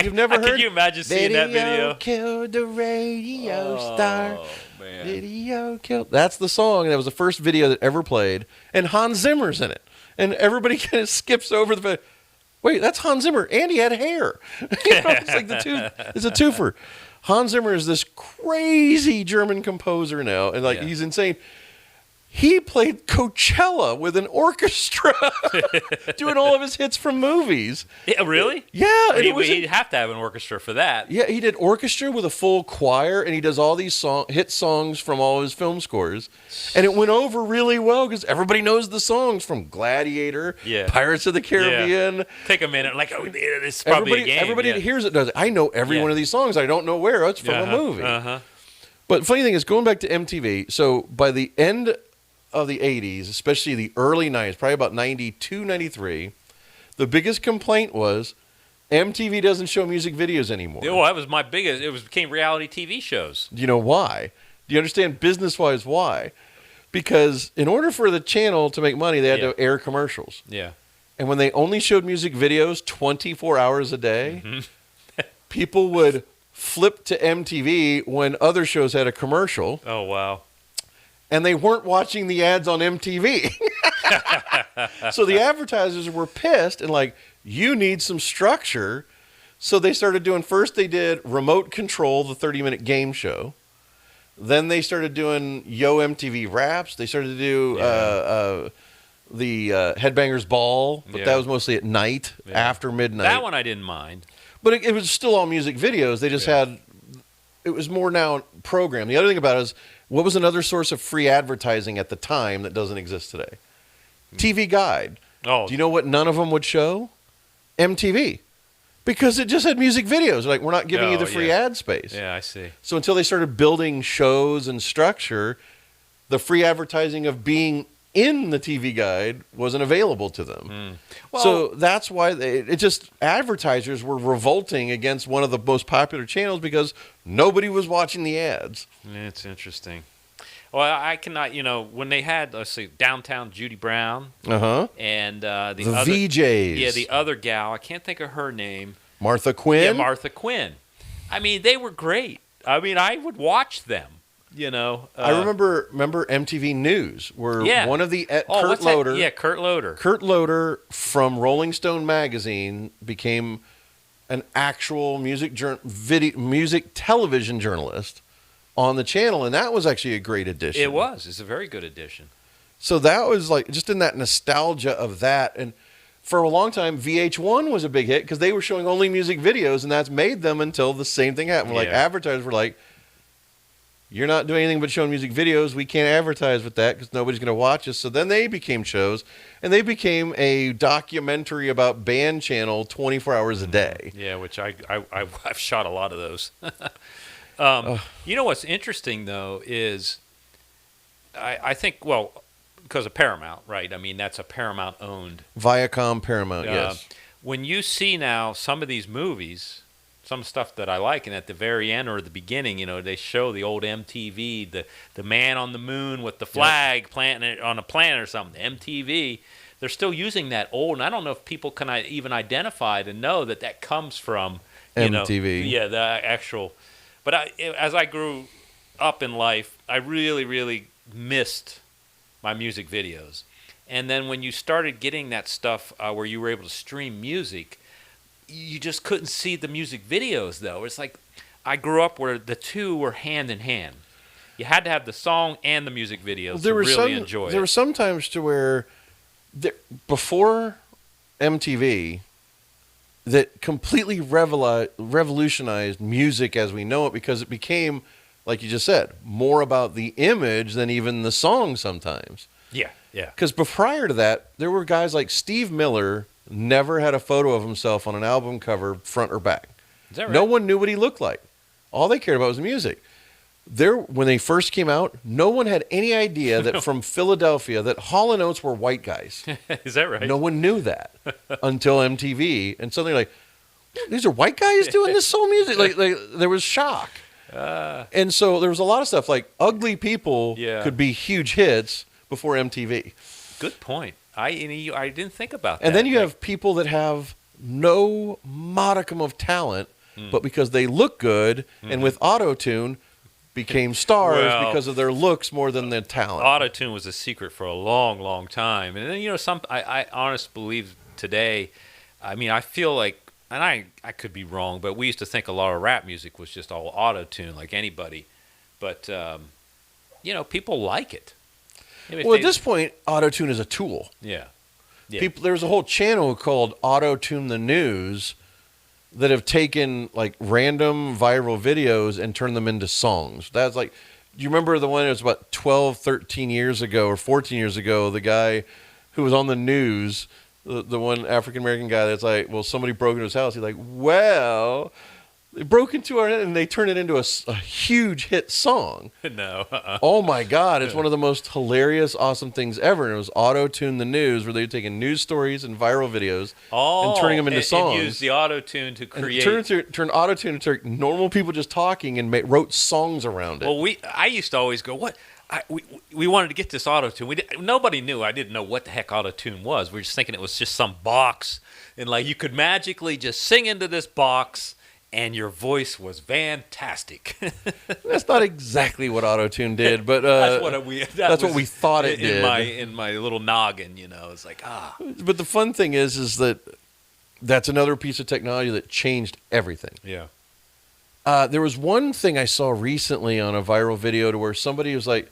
You've never heard? Can you imagine seeing that video? Killed the radio star. Oh, man. Video killed. That's the song. That was the first video that ever played. And Hans Zimmer's in it. And everybody kind of skips over the fact, wait, that's Hans Zimmer. And he had hair. It's like it's a twofer. Hans Zimmer is this crazy German composer now. And he's insane. He played Coachella with an orchestra, doing all of his hits from movies. Yeah, really? Yeah. He'd have to have an orchestra for that. Yeah, he did orchestra with a full choir, and he does all these hit songs from all of his film scores. And it went over really well because everybody knows the songs from Gladiator, Pirates of the Caribbean. Yeah. Take a minute, this is probably a game. Everybody that hears it does it. I know every one of these songs. I don't know where. It's from a movie. But funny thing is, going back to MTV, so by the end of the 80s, especially the early 90s, probably about 92, 93, the biggest complaint was MTV doesn't show music videos anymore. Oh, that was my biggest. It became reality TV shows. Do you know why? Do you understand business-wise why? Because in order for the channel to make money, they had to air commercials. Yeah. And when they only showed music videos 24 hours a day, people would flip to MTV when other shows had a commercial. Oh, wow. And they weren't watching the ads on MTV. So the advertisers were pissed and you need some structure. So they started doing, first they did Remote Control, the 30-minute game show. Then they started doing Yo MTV Raps. They started to do the Headbangers Ball, but that was mostly at night, after midnight. That one I didn't mind. But it was still all music videos. They just had, it was more now programmed. The other thing about it is, what was another source of free advertising at the time that doesn't exist today? TV Guide. Oh, Do you know what none of them would show? MTV. Because it just had music videos. Like, we're not giving you the free ad space. Yeah, I see. So until they started building shows and structure, the free advertising of being in the TV Guide wasn't available to them. Well, so that's why advertisers were revolting against one of the most popular channels because nobody was watching the ads. It's interesting. Well, I cannot, when they had, let's see, Downtown Judy Brown. And the other, VJs. Yeah, the other gal, I can't think of her name. Martha Quinn? Yeah, Martha Quinn. I mean, they were great. I mean, I would watch them, I remember MTV News, where one of the Kurt Loder. Yeah, Kurt Loder. Kurt Loder from Rolling Stone magazine became an actual music television journalist on the channel, and that was actually a great addition. It was. It's a very good addition. So that was like just in that nostalgia of that, and for a long time VH1 was a big hit because they were showing only music videos, and that's made them until the same thing happened. Like advertisers were like, "You're not doing anything but showing music videos. We can't advertise with that because nobody's going to watch us." So then they became shows, and they became a documentary about band channel 24 hours a day. Yeah, which I've shot a lot of those. You know what's interesting, though, is I think, well, because of Paramount, right? I mean, that's a Paramount-owned. Viacom Paramount, yes. When you see now some of these movies, some stuff that I like, and at the very end or the beginning, they show the old MTV, the man on the moon with the flag planting it on a planet or something, MTV. They're still using that old, and I don't know if people can even identify to know that comes from MTV. Yeah, the actual. But as I grew up in life, I really, really missed my music videos. And then when you started getting that stuff where you were able to stream music, you just couldn't see the music videos, though. It's like I grew up where the two were hand in hand. You had to have the song and the music videos to really enjoy it. There were some times to where, before MTV, that completely revolutionized music as we know it, because it became, like you just said, more about the image than even the song sometimes. Yeah. Because prior to that, there were guys like Steve Miller never had a photo of himself on an album cover, front or back. Is that right? No one knew what he looked like. All they cared about was the music. When they first came out, no one had any idea that from Philadelphia that Hall & Oates were white guys. Is that right? No one knew that until MTV, and suddenly like, these are white guys doing this soul music. Like there was shock, and so there was a lot of stuff like Ugly People could be huge hits before MTV. Good point. I didn't think about that. And then you have people that have no modicum of talent, but because they look good and with auto-tune became stars because of their looks more than their talent. Auto-tune was a secret for a long, long time. And then, I honestly believe today, I mean, I feel like, and I could be wrong, but we used to think a lot of rap music was just all auto-tune, like anybody. But, people like it. Well, at this point, auto-tune is a tool. Yeah. There's a whole channel called Auto-Tune the News that have taken like random viral videos and turned them into songs. That's like, you remember the one that was about 12, 13 years ago or 14 years ago, the guy who was on the news, the one African-American guy that's like, well, somebody broke into his house. He's like, well, they broke into our, and they turned it into a huge hit song. No. Oh my God. It's one of the most hilarious, awesome things ever. And it was Auto-Tune the News, where they were taking news stories and viral videos and turning them into songs. And used the auto-tune to create. Turned auto-tune into normal people just talking and wrote songs around it. Well, I used to always go, what? We wanted to get this auto-tune. Nobody knew. I didn't know what the heck auto-tune was. We were just thinking it was just some box. And like you could magically just sing into this box and your voice was fantastic. That's not exactly what auto-tune did, but that's what we thought it did. In my little noggin, it's like, But the fun thing is that that's another piece of technology that changed everything. Yeah. There was one thing I saw recently on a viral video to where somebody was like,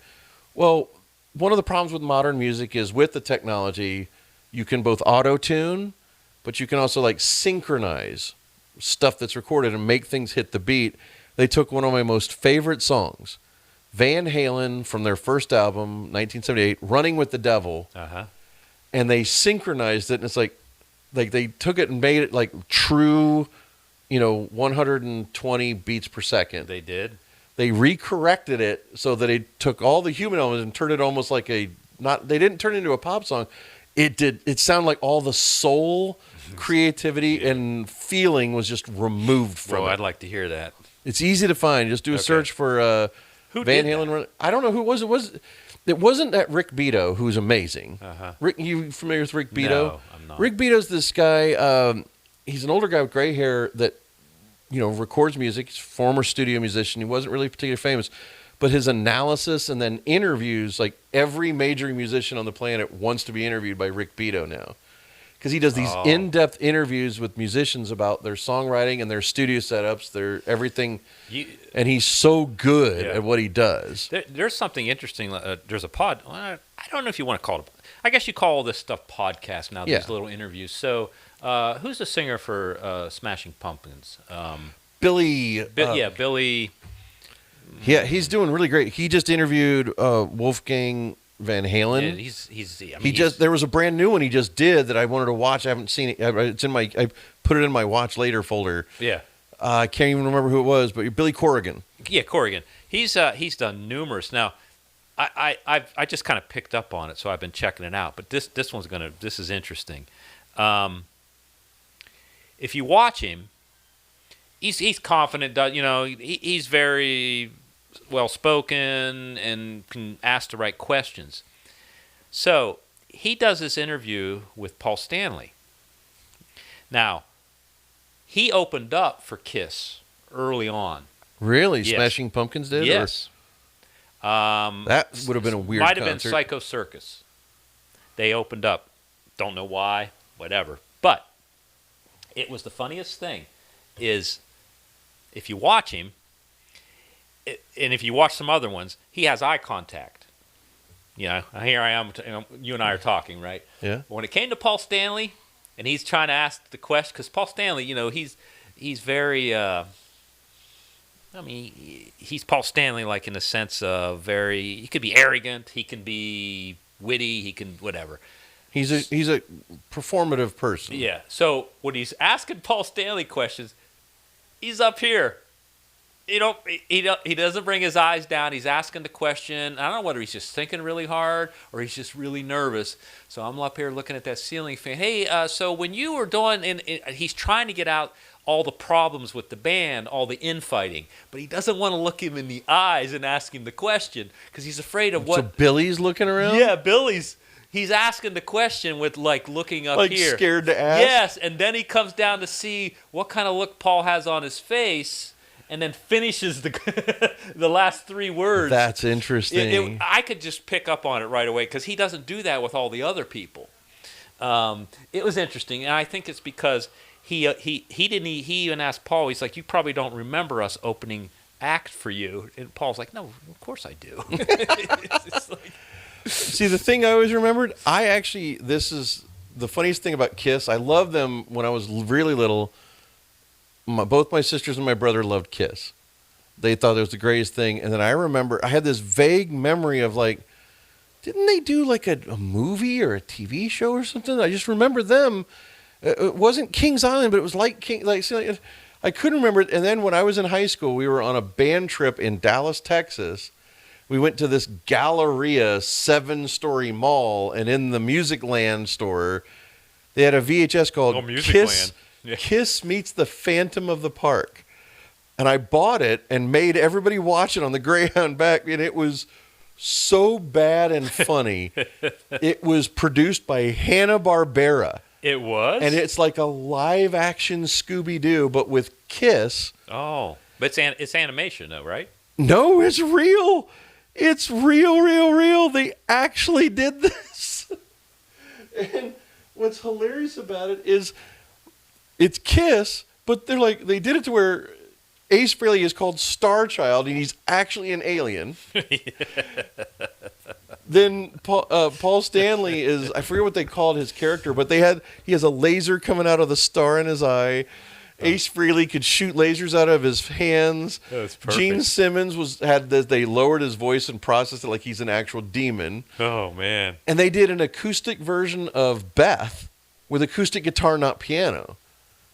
well, one of the problems with modern music is with the technology, you can both auto-tune, but you can also like synchronize stuff that's recorded and make things hit the beat. They took one of my most favorite songs, Van Halen, from their first album, 1978, Running with the Devil, and they synchronized it, and it's like they took it and made it like true, 120 beats per second. They did. They recorrected it so that it took all the human elements and turned it almost like they didn't turn it into a pop song. It sounded like all the soul, creativity, and feeling was just removed from it. I'd like to hear that. It's easy to find. Just do a search for Who Van did Halen. I don't know who it was. It wasn't that Rick Beato, who's amazing. Uh-huh. Rick, you familiar with Rick Beato? No, I'm not. Rick Beato's this guy. He's an older guy with gray hair that records music. He's a former studio musician. He wasn't really particularly famous, but his analysis and then interviews, like every major musician on the planet wants to be interviewed by Rick Beato now, because he does these in-depth interviews with musicians about their songwriting and their studio setups, their everything. And he's so good at what he does. There's something interesting. There's a pod. I don't know if you want to call it. I guess you call all this stuff podcast now. These little interviews. So, who's the singer for Smashing Pumpkins? Billy. Billy. Yeah, he's doing really great. He just interviewed Wolfgang Van Halen. Yeah, there was a brand new one he just did that I wanted to watch. I haven't seen it. I put it in my watch later folder. Yeah. I can't even remember who it was, but Billy Corrigan. Yeah, Corrigan. He's done numerous. Now, I just kind of picked up on it, so I've been checking it out. But this is interesting. If you watch him, he's confident. He's very well spoken and can ask the right questions. So he does this interview with Paul Stanley. Now, he opened up for Kiss early on. Really? Yes. Smashing Pumpkins did? Yes. That would have been a weird concert. Might have been concert. Psycho Circus. They opened up. Don't know why, whatever. But it was the funniest thing is if you watch him, and if you watch some other ones, he has eye contact. Here I am, you and I are talking, right? Yeah. When it came to Paul Stanley, and he's trying to ask the question, because Paul Stanley, he's very, he's Paul Stanley, like in the sense of he could be arrogant, he can be witty, he can whatever. He's a performative person. Yeah. So when he's asking Paul Stanley questions, he's up here. He doesn't bring his eyes down. He's asking the question. I don't know whether he's just thinking really hard or he's just really nervous. So I'm up here looking at that ceiling fan. Hey, so when you were doing, and he's trying to get out all the problems with the band, all the infighting, but he doesn't want to look him in the eyes and ask him the question because he's afraid of what. So Billy's looking around? Yeah, He's asking the question with looking up here. Like scared to ask? Yes, and then he comes down to see what kind of look Paul has on his face. And then finishes the last three words. That's interesting. I could just pick up on it right away because he doesn't do that with all the other people. It was interesting, and I think it's because he even asked Paul. He's like, "You probably don't remember us opening act for you," and Paul's like, "No, of course I do." It's like, see, the thing I always remembered, this is the funniest thing about Kiss. I loved them when I was really little. Both my sisters and my brother loved Kiss. They thought it was the greatest thing. And then I remember, I had this vague memory of didn't they do like a movie or a TV show or something? I just remember them. It wasn't Kings Island, but it was like I couldn't remember it. And then when I was in high school, we were on a band trip in Dallas, Texas. We went to this Galleria 7-story mall, and in the Music Land store, they had a VHS called Kiss. Yeah. Kiss Meets the Phantom of the Park. And I bought it and made everybody watch it on the Greyhound back, and it was so bad and funny. It was produced by Hanna-Barbera. It was? And it's like a live-action Scooby-Doo, but with Kiss. Oh. But it's animation, though, right? No, it's real. It's real. They actually did this. And what's hilarious about it is it's Kiss, but they did it to where Ace Frehley is called Star Child, and he's actually an alien. Then Paul Stanley is, I forget what they called his character, but he has a laser coming out of the star in his eye, Ace Frehley could shoot lasers out of his hands. That's perfect. Gene Simmons they lowered his voice and processed it like he's an actual demon. Oh, man. And they did an acoustic version of Beth with acoustic guitar, not piano.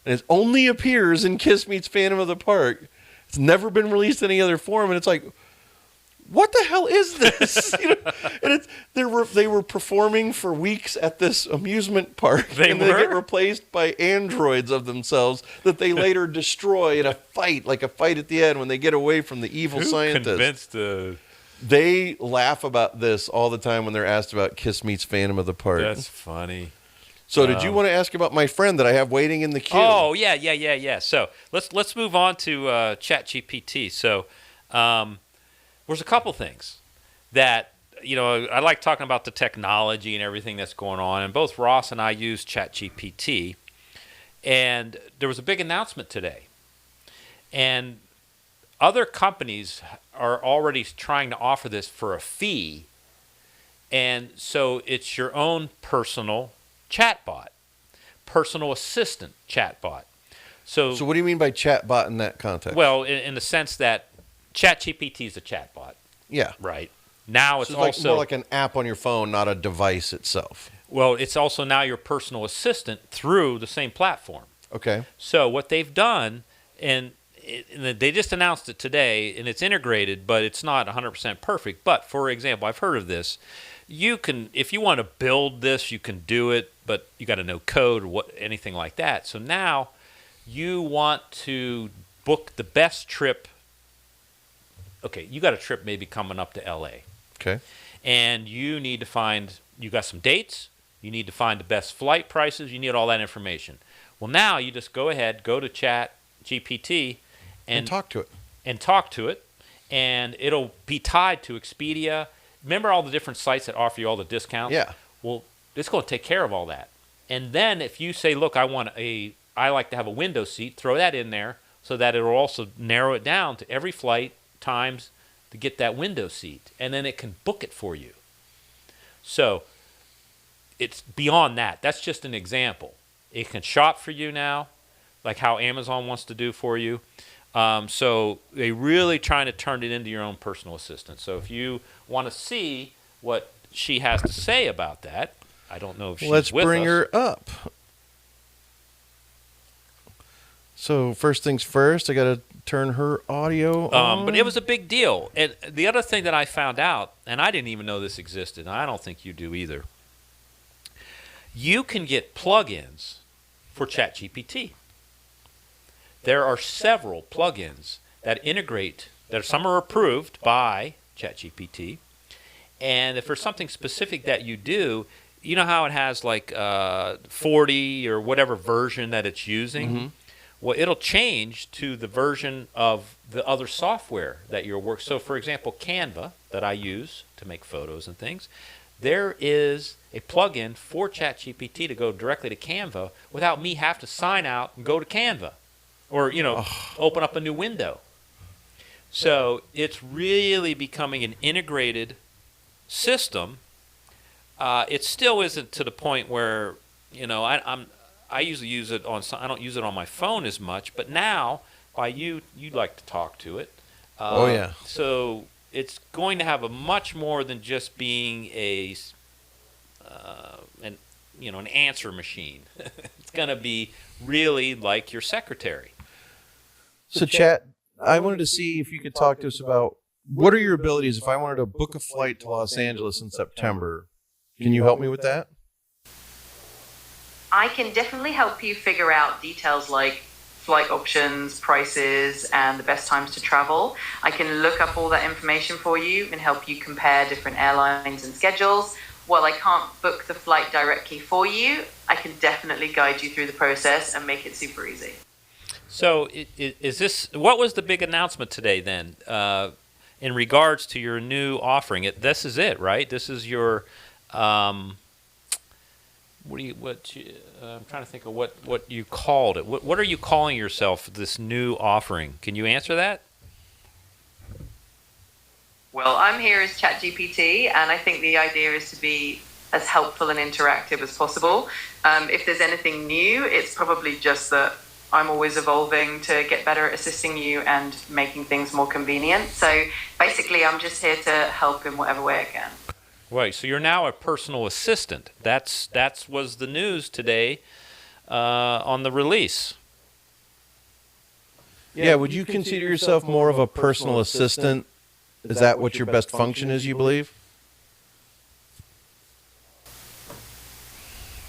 And it only appears in Kiss Meets Phantom of the Park. It's never been released in any other form, and it's like, what the hell is this? And they were performing for weeks at this amusement park, and they get replaced by androids of themselves that they later destroy in a fight at the end when they get away from the evil scientist. They laugh about this all the time when they're asked about Kiss Meets Phantom of the Park. That's funny. So did you want to ask about my friend that I have waiting in the queue? Oh, yeah. So let's move on to ChatGPT. So there's a couple things that, I like talking about the technology and everything that's going on. And both Ross and I use ChatGPT. And there was a big announcement today. And other companies are already trying to offer this for a fee. And so it's your own personal chatbot, personal assistant chatbot. So what do you mean by chatbot in that context? Well, in the sense that ChatGPT is a chatbot. Yeah. Right. Now it's also more like an app on your phone, not a device itself. Well, it's also now your personal assistant through the same platform. Okay. So what they've done, and they just announced it today, and it's integrated, but it's not 100% perfect. But, for example, I've heard of this. You can, if you want to build this, you can do it, but you got to know code or anything like that. So now you want to book the best trip. Okay, you got a trip maybe coming up to LA. Okay. And you need to you got some dates, you need to find the best flight prices, you need all that information. Well, now you just go ahead, go to ChatGPT and talk to it. And it'll be tied to Expedia. Remember all the different sites that offer you all the discounts? Yeah. Well, it's going to take care of all that. And then if you say, look, I like to have a window seat, throw that in there so that it'll also narrow it down to every flight times to get that window seat. And then it can book it for you. So it's beyond that. That's just an example. It can shop for you now, like how Amazon wants to do for you. So they're really trying to turn it into your own personal assistant. So if you want to see what she has to say about that, I don't know if she's with us. Let's bring her up. So first things first, I got to turn her audio on. But it was a big deal. And the other thing that I found out, and I didn't even know this existed, and I don't think you do either, you can get plugins for ChatGPT. There are several plugins that integrate, some are approved by ChatGPT, and if there's something specific that you do, you know how it has like 40 or whatever version that it's using? Mm-hmm. Well, it'll change to the version of the other software that you're working. So, for example, Canva that I use to make photos and things, there is a plugin for ChatGPT to go directly to Canva without me have to sign out and go to Canva or, open up a new window. So it's really becoming an integrated system. It still isn't to the point where, I usually use it I don't use it on my phone as much, but now you'd like to talk to it. Oh yeah. So it's going to have a much more than just being an answer machine. It's going to be really like your secretary. So Chat, I wanted to see if you could talk to us about what are your abilities if I wanted to book a flight to Los Angeles in September. Can you help me with that? I can definitely help you figure out details like flight options, prices, and the best times to travel. I can look up all that information for you and help you compare different airlines and schedules. While I can't book the flight directly for you, I can definitely guide you through the process and make it super easy. So what was the big announcement today then in regards to your new offering? This is it, right? This is your... I'm trying to think of what you called it. What are you calling yourself, this new offering? Can you answer that? Well, I'm here as ChatGPT, and I think the idea is to be as helpful and interactive as possible. If there's anything new, it's probably just that I'm always evolving to get better at assisting you and making things more convenient. So basically, I'm just here to help in whatever way I can. Right. So you're now a personal assistant. That's was the news today on the release. Yeah, would you consider yourself more of a personal assistant? Is that what your best function is, you believe?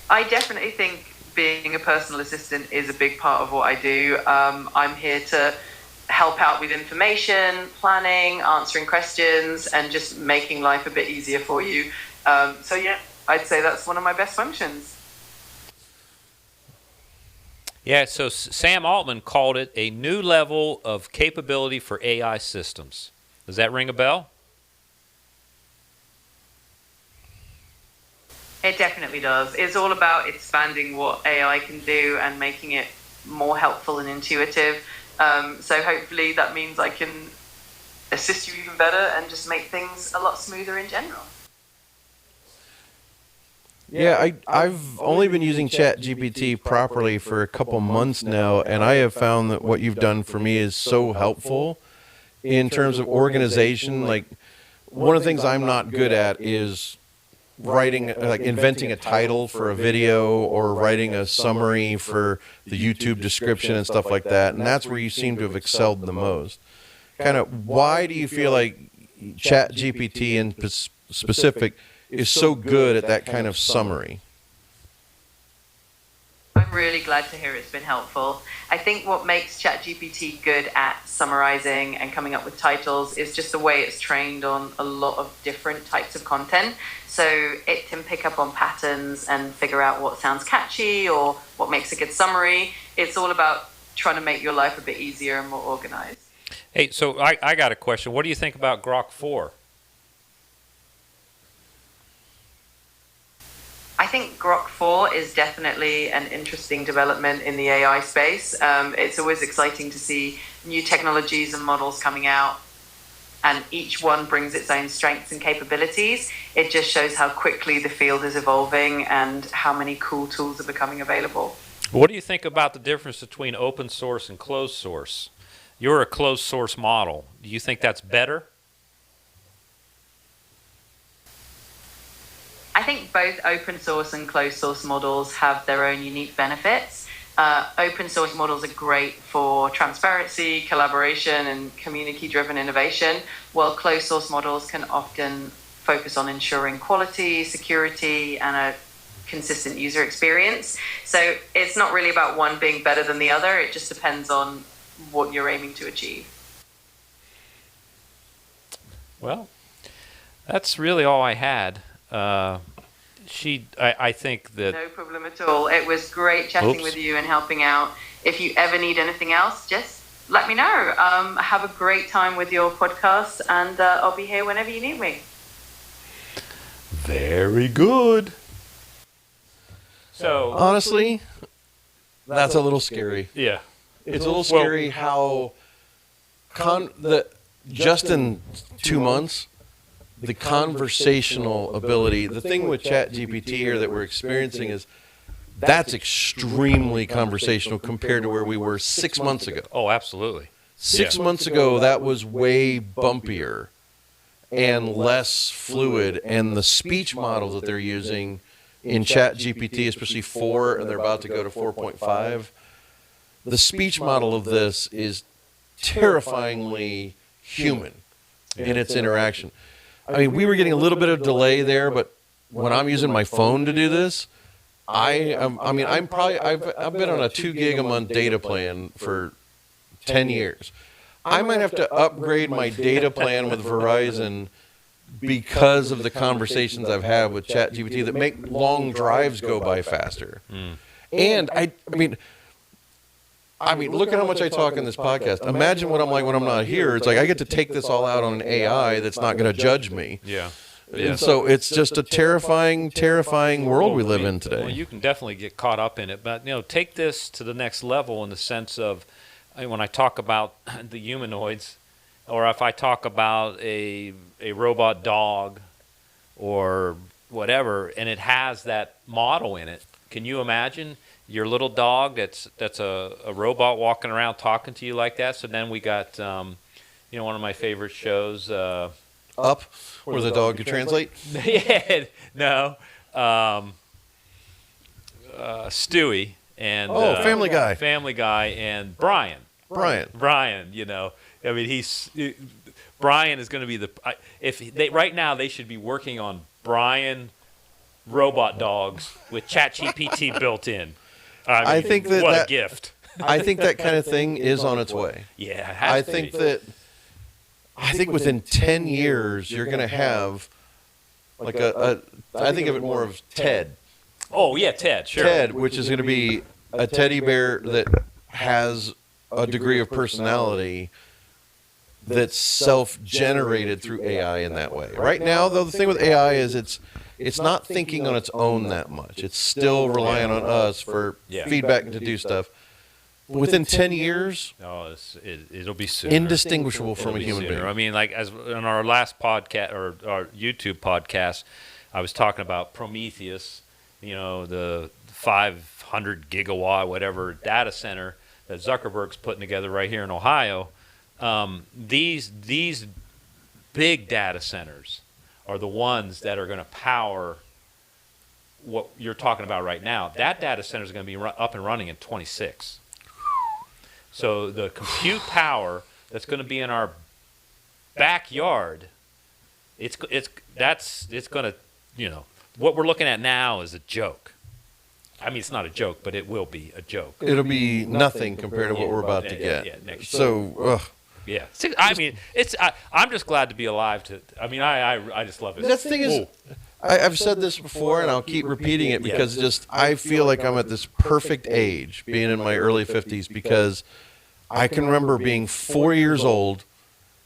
I definitely think being a personal assistant is a big part of what I do. I'm here to help out with information, planning, answering questions, and just making life a bit easier for you. So yeah, I'd say that's one of my best functions. Yeah, so Sam Altman called it a new level of capability for AI systems. Does that ring a bell? It definitely does. It's all about expanding what AI can do and making it more helpful and intuitive. So hopefully that means I can assist you even better and just make things a lot smoother in general. Yeah, I've only been using ChatGPT properly for a couple months now, and I have found that what you've done for me is so helpful in terms of organization. Like, one of the things I'm not good at is writing, like inventing a title for a video or writing a summary for the YouTube description and stuff like that, and that's where you seem to have excelled the most. Kind of, why do you feel like ChatGPT in specific is so good at that kind of summary? I'm really glad to hear it's been helpful. I think what makes ChatGPT good at summarizing and coming up with titles is just the way it's trained on a lot of different types of content. So it can pick up on patterns and figure out what sounds catchy or what makes a good summary. It's all about trying to make your life a bit easier and more organized. Hey, so I got a question. What do you think about Grok 4? I think Grok 4 is definitely an interesting development in the AI space. It's always exciting to see new technologies and models coming out, and each one brings its own strengths and capabilities. It just shows how quickly the field is evolving and how many cool tools are becoming available. What do you think about the difference between open source and closed source? You're a closed source model. Do you think that's better? I think both open source and closed source models have their own unique benefits. Open source models are great for transparency, collaboration, and community-driven innovation, while closed source models can often focus on ensuring quality, security, and a consistent user experience. So it's not really about one being better than the other. It just depends on what you're aiming to achieve. Well, that's really all I had. I think that... No problem at all. It was great chatting with you and helping out. If you ever need anything else, just let me know. Have a great time with your podcast, and I'll be here whenever you need me. Very good. So Honestly, that's a little scary. yeah. It's a little scary how just in 2 months, the conversational ability, the thing with ChatGPT here that we're experiencing is that's extremely conversational compared to where we were 6 months ago. Oh, absolutely. 6 months ago, that was way bumpier and less fluid, and the speech models that they're using in ChatGPT, especially 4, and they're about to go to 4.5, the speech model of this is terrifyingly human in its interaction. I mean, we were getting a little bit of delay there, but when I'm using my phone to do this, I've been on a 2 gig a month data plan for 10 years. I might have to upgrade my data plan with Verizon because of the conversations I've had with ChatGPT that make long drives go by faster. And I mean, look at how much I talk in this podcast. Imagine what I'm like when I'm not here. It's like I get to take this all out on an AI that's not going to judge me. Yeah. And so it's just a terrifying, terrifying world we live in today. Well, you can definitely get caught up in it, but take this to the next level in the sense of, when I talk about the humanoids, or if I talk about a robot dog or whatever, and it has that model in it, can you imagine your little dog that's a robot walking around talking to you like that. So then we got one of my favorite shows. Up, where the dog could translate. Yeah, no, Stewie and Family Guy. Family Guy and Brian. Brian. I mean, Brian is going to be right now they should be working on Brian robot dogs with ChatGPT built in. I think what a gift. I think that kind of thing is on its way. Yeah, I think within 10 years you're going to have like I think of it more of Ted. Oh yeah, Ted. Sure. Ted, which is going to be a teddy bear that has a degree of personality that's self-generated through AI in that way. Right now, though, the thing with AI is it's not thinking on its own that much. It's still relying on us for feedback and to do stuff. Within 10 years, it'll be sooner. Indistinguishable from a human being. I mean, like as on our last podcast or our YouTube podcast, I was talking about Prometheus, the 500 gigawatt whatever data center that Zuckerberg's putting together right here in Ohio. These big data centers are the ones that are going to power what you're talking about right now. That data center is going to be up and running in 26. So the compute power that's going to be in our backyard, it's going to, what we're looking at now is a joke. I mean, it's not a joke, but it will be a joke. It'll be nothing compared to what we're about to get. Yeah, next year. So, yeah. I mean, I'm just glad to be alive. I just love it. That's the thing is, I've said this before, and I'll keep repeating it because I feel like I'm at this perfect age, being in my early 50s, because I can remember being 4 years old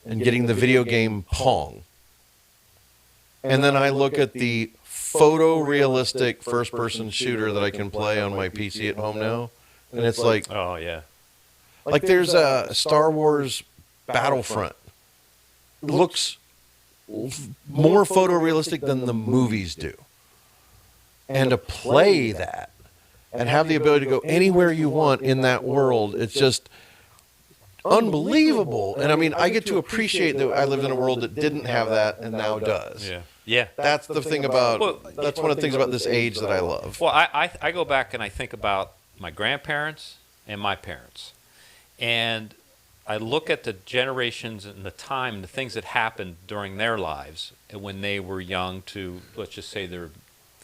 and getting the video game Pong. And then I look at the photorealistic first-person shooter that I can play on my PC at home now, and it's like, oh yeah, like there's a Star Wars Battlefront. It looks more photorealistic than the movies do, and to play that and have the ability to go anywhere you want in that world, it's just unbelievable. And I mean, I get to appreciate that I lived in a world that didn't have that and now does. Yeah. That's the thing about, that's one of the things about this age that I love. Well, I go back and I think about my grandparents and my parents. And I look at the generations and the time and the things that happened during their lives and when they were young to, let's just say their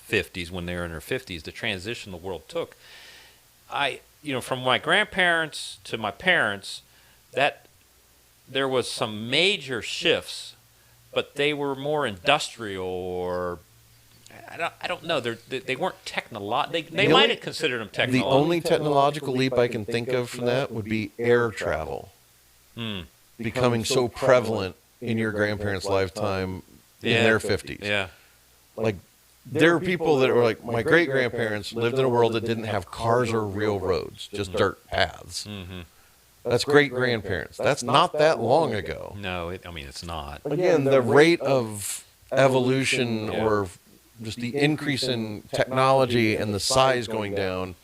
50s, when they were in their 50s, the transition the world took. From my grandparents to my parents, that there was some major shifts, but they were more industrial, or I don't know. They weren't technological. They might have considered them technological. The only technological leap I can think of from that would be air travel becoming so prevalent in your grandparents' lifetime in their 50s. Yeah, like there are people that were like my great grandparents lived in a world that didn't have cars or real roads, just dirt paths. Mm-hmm. That's great grandparents. That's not that long ago. No, it's not. Again, the rate of evolution or just the increase in technology and the size going down,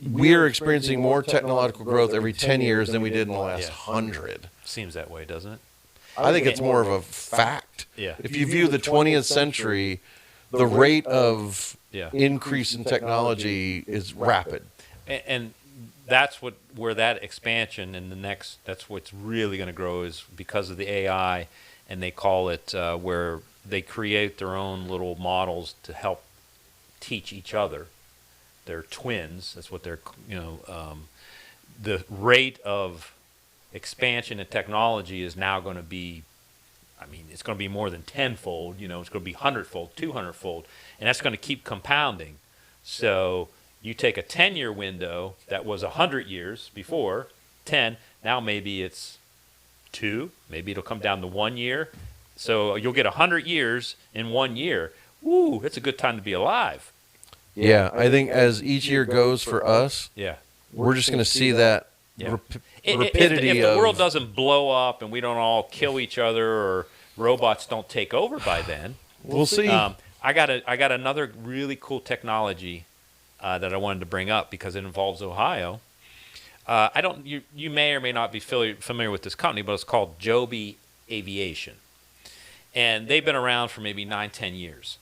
we're experiencing more technological growth every 10 years than we did in the last 100. Seems that way, doesn't it? I think it's more of a fact. Yeah. If you view the 20th century, the rate of increase in technology is rapid. And that's where that expansion in the next, that's what's really going to grow, is because of the AI, and they call it where they create their own little models to help teach each other. They're twins. That's what they're, the rate of expansion in technology is now going to be, it's going to be more than tenfold. It's going to be 100-fold, 200-fold, and that's going to keep compounding. So you take a 10-year window that was 100 years before, 10, now maybe it's 2, maybe it'll come down to 1 year. So you'll get 100 years in 1 year. Woo, it's a good time to be alive. Yeah, I think as each year goes for us, we're just going to see that rapidity if the world doesn't blow up and we don't all kill each other or robots don't take over by then. We'll see. I got another really cool technology that I wanted to bring up because it involves Ohio. You may or may not be familiar with this company, but it's called Joby Aviation. And they've been around for maybe 9-10 years.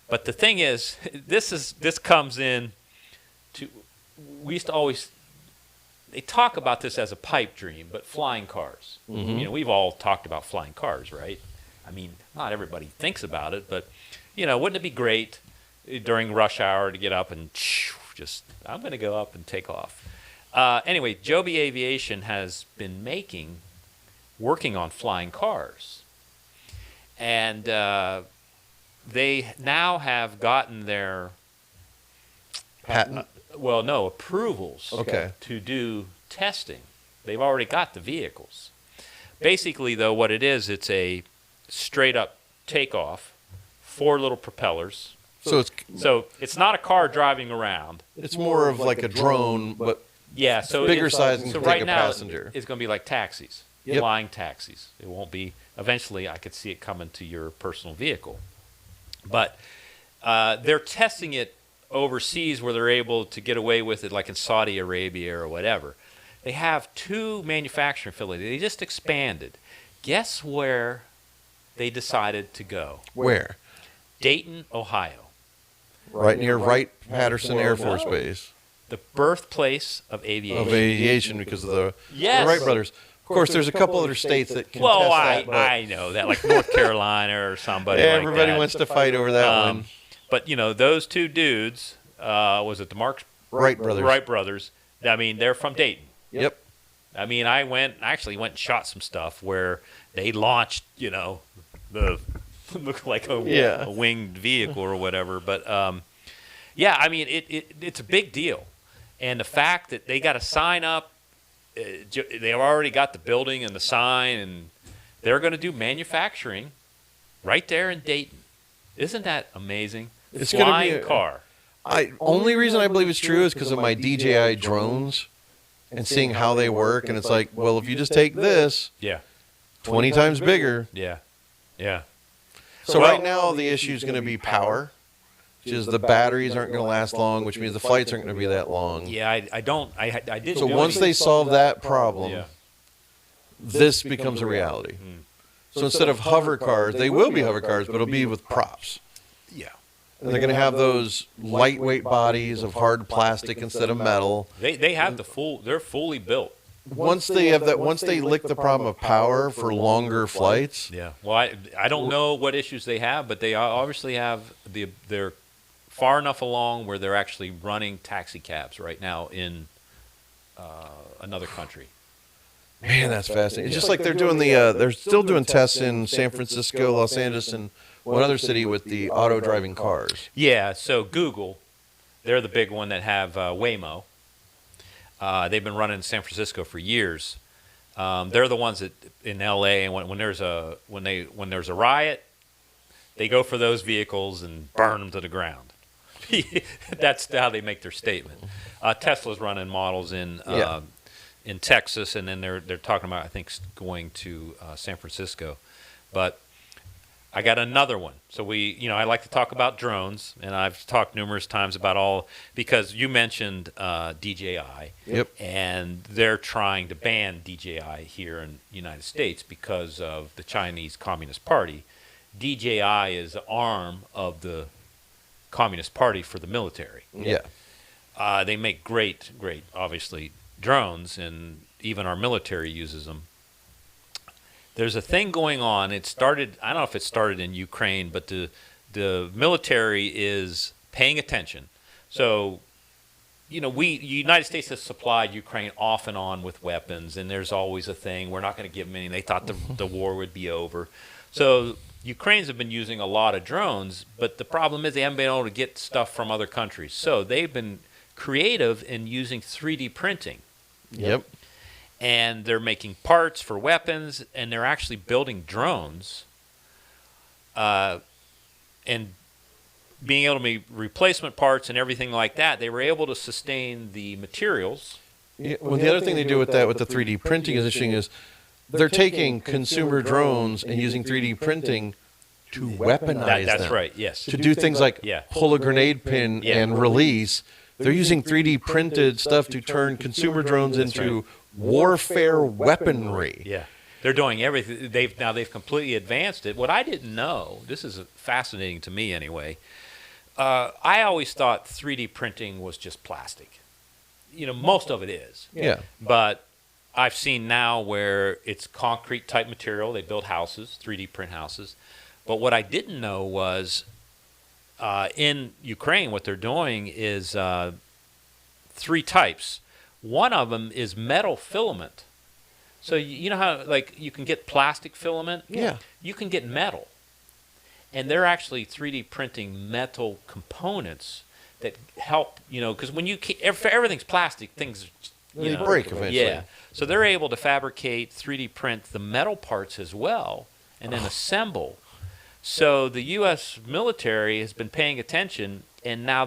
But the thing is, this comes in to, we used to always, they talk about this as a pipe dream, but flying cars. Mm-hmm. We've all talked about flying cars, right? I mean, not everybody thinks about it, but, wouldn't it be great during rush hour to get up and I'm going to go up and take off. Anyway, Joby Aviation has been working on flying cars. And they now have gotten their Patent? approvals to do testing. They've already got the vehicles. Basically, though, what it is, it's a straight-up takeoff, 4 little propellers. So it's not a car driving around. It's more of like a drone, but bigger size and so take right a now, passenger. It's going to be like taxis, flying taxis. It won't be. Eventually, I could see it coming to your personal vehicle. But they're testing it overseas where they're able to get away with it, like in Saudi Arabia or whatever. They have 2 manufacturing facilities. They just expanded. Guess where they decided to go? Where? Dayton, Ohio. Right near Wright-Patterson Air Force Base. The birthplace of aviation. Of aviation because of the Yes. Wright brothers. Of course, there's a couple other states that can Well, test that. I know that, like North Carolina or somebody like that. Everybody wants to fight over that one. But, those 2 dudes, was it the Wright brothers. Wright brothers. I mean, they're from Dayton. Yep. I mean, I actually went and shot some stuff where they launched, the looked like a winged vehicle or whatever. But, I mean, it's a big deal. And the fact that they got to sign up, they've already got the building and the sign, and they're going to do manufacturing right there in Dayton. Isn't that amazing? It's going to Flying be car. Only reason I believe it's true is because of my DJI drones and seeing how they work. And it's like, well, if you just take this, 20 times bigger. Yeah. So right now the issue is going to be power, which is the batteries aren't going to last long, which means the flights aren't going to be that long. Yeah, I did. So once they solve that problem, this becomes a reality. So instead of hover cars, they will be hover cars, but it'll be with props. Yeah. And they're going to have those lightweight bodies of hard plastic instead of metal. They have they're fully built. Once they lick the problem of power for longer flights. Yeah. Well, I don't know what issues they have, but they obviously have they're far enough along where they're actually running taxi cabs right now in another country. Man, that's fascinating. It's just like they're doing they're still doing tests in San Francisco, Los Angeles, and one other city with the auto-driving cars. Yeah, so Google, they're the big one that have Waymo. They've been running in San Francisco for years. They're the ones that in L.A. and when there's a riot, they go for those vehicles and burn them to the ground. That's how they make their statement. Tesla's running models in Texas, and then they're talking about, I think, going to San Francisco. But I got another one. So I like to talk about drones, and I've talked numerous times about because you mentioned DJI. Yep. And they're trying to ban DJI here in the United States because of the Chinese Communist Party. DJI is the arm of the Communist Party for the military. Yeah. They make great, obviously, drones, and even our military uses them. There's a thing going on. It started, I don't know if it started in Ukraine, but the military is paying attention. So, the United States has supplied Ukraine off and on with weapons, and there's always a thing. We're not going to give them any. They thought the war would be over. So Ukrainians have been using a lot of drones, but the problem is they haven't been able to get stuff from other countries. So they've been creative in using 3D printing. Yep. And they're making parts for weapons, and they're actually building drones and being able to make replacement parts and everything like that. They were able to sustain the materials. Yeah, well, the other thing they do with that, with the 3D printing is interesting, is they're taking consumer drones and using 3D printing to weaponize them. That's right, yes. To do things like pull a grenade pin and release They're using 3D printed stuff to turn consumer drones into warfare weaponry. Yeah. They're doing everything. They've completely advanced it. What I didn't know, this is fascinating to me anyway, I always thought 3D printing was just plastic. Most of it is. Yeah. But I've seen now where it's concrete type material. They build houses, 3D print houses. But what I didn't know was in Ukraine, what they're doing is 3 types. One of them is metal filament. So you know how you can get plastic filament? Yeah. You can get metal. And they're actually 3D printing metal components that help, because when everything's plastic, things They break eventually. Yeah. So they're able to fabricate, 3D print the metal parts as well and then assemble. So the U.S. military has been paying attention, and now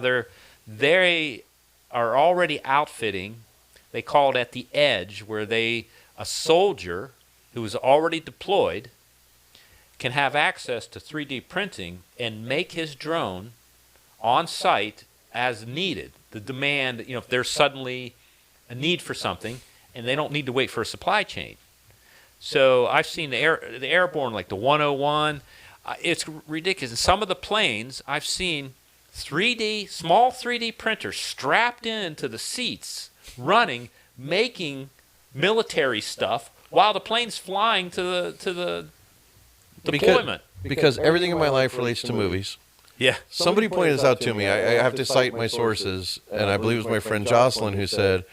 they are already outfitting. They call it at the edge, where a soldier who is already deployed can have access to 3D printing and make his drone on site as needed. The demand, if there's suddenly a need for something, and they don't need to wait for a supply chain. So I've seen the airborne, like the 101. It's ridiculous. And some of the planes I've seen small 3D printers strapped into the seats, running, making military stuff while the plane's flying to the deployment. Because everything in my life relates to movies. Yeah. Somebody pointed this out to me. I have to cite my sources, and I believe it was my friend Jocelyn who said,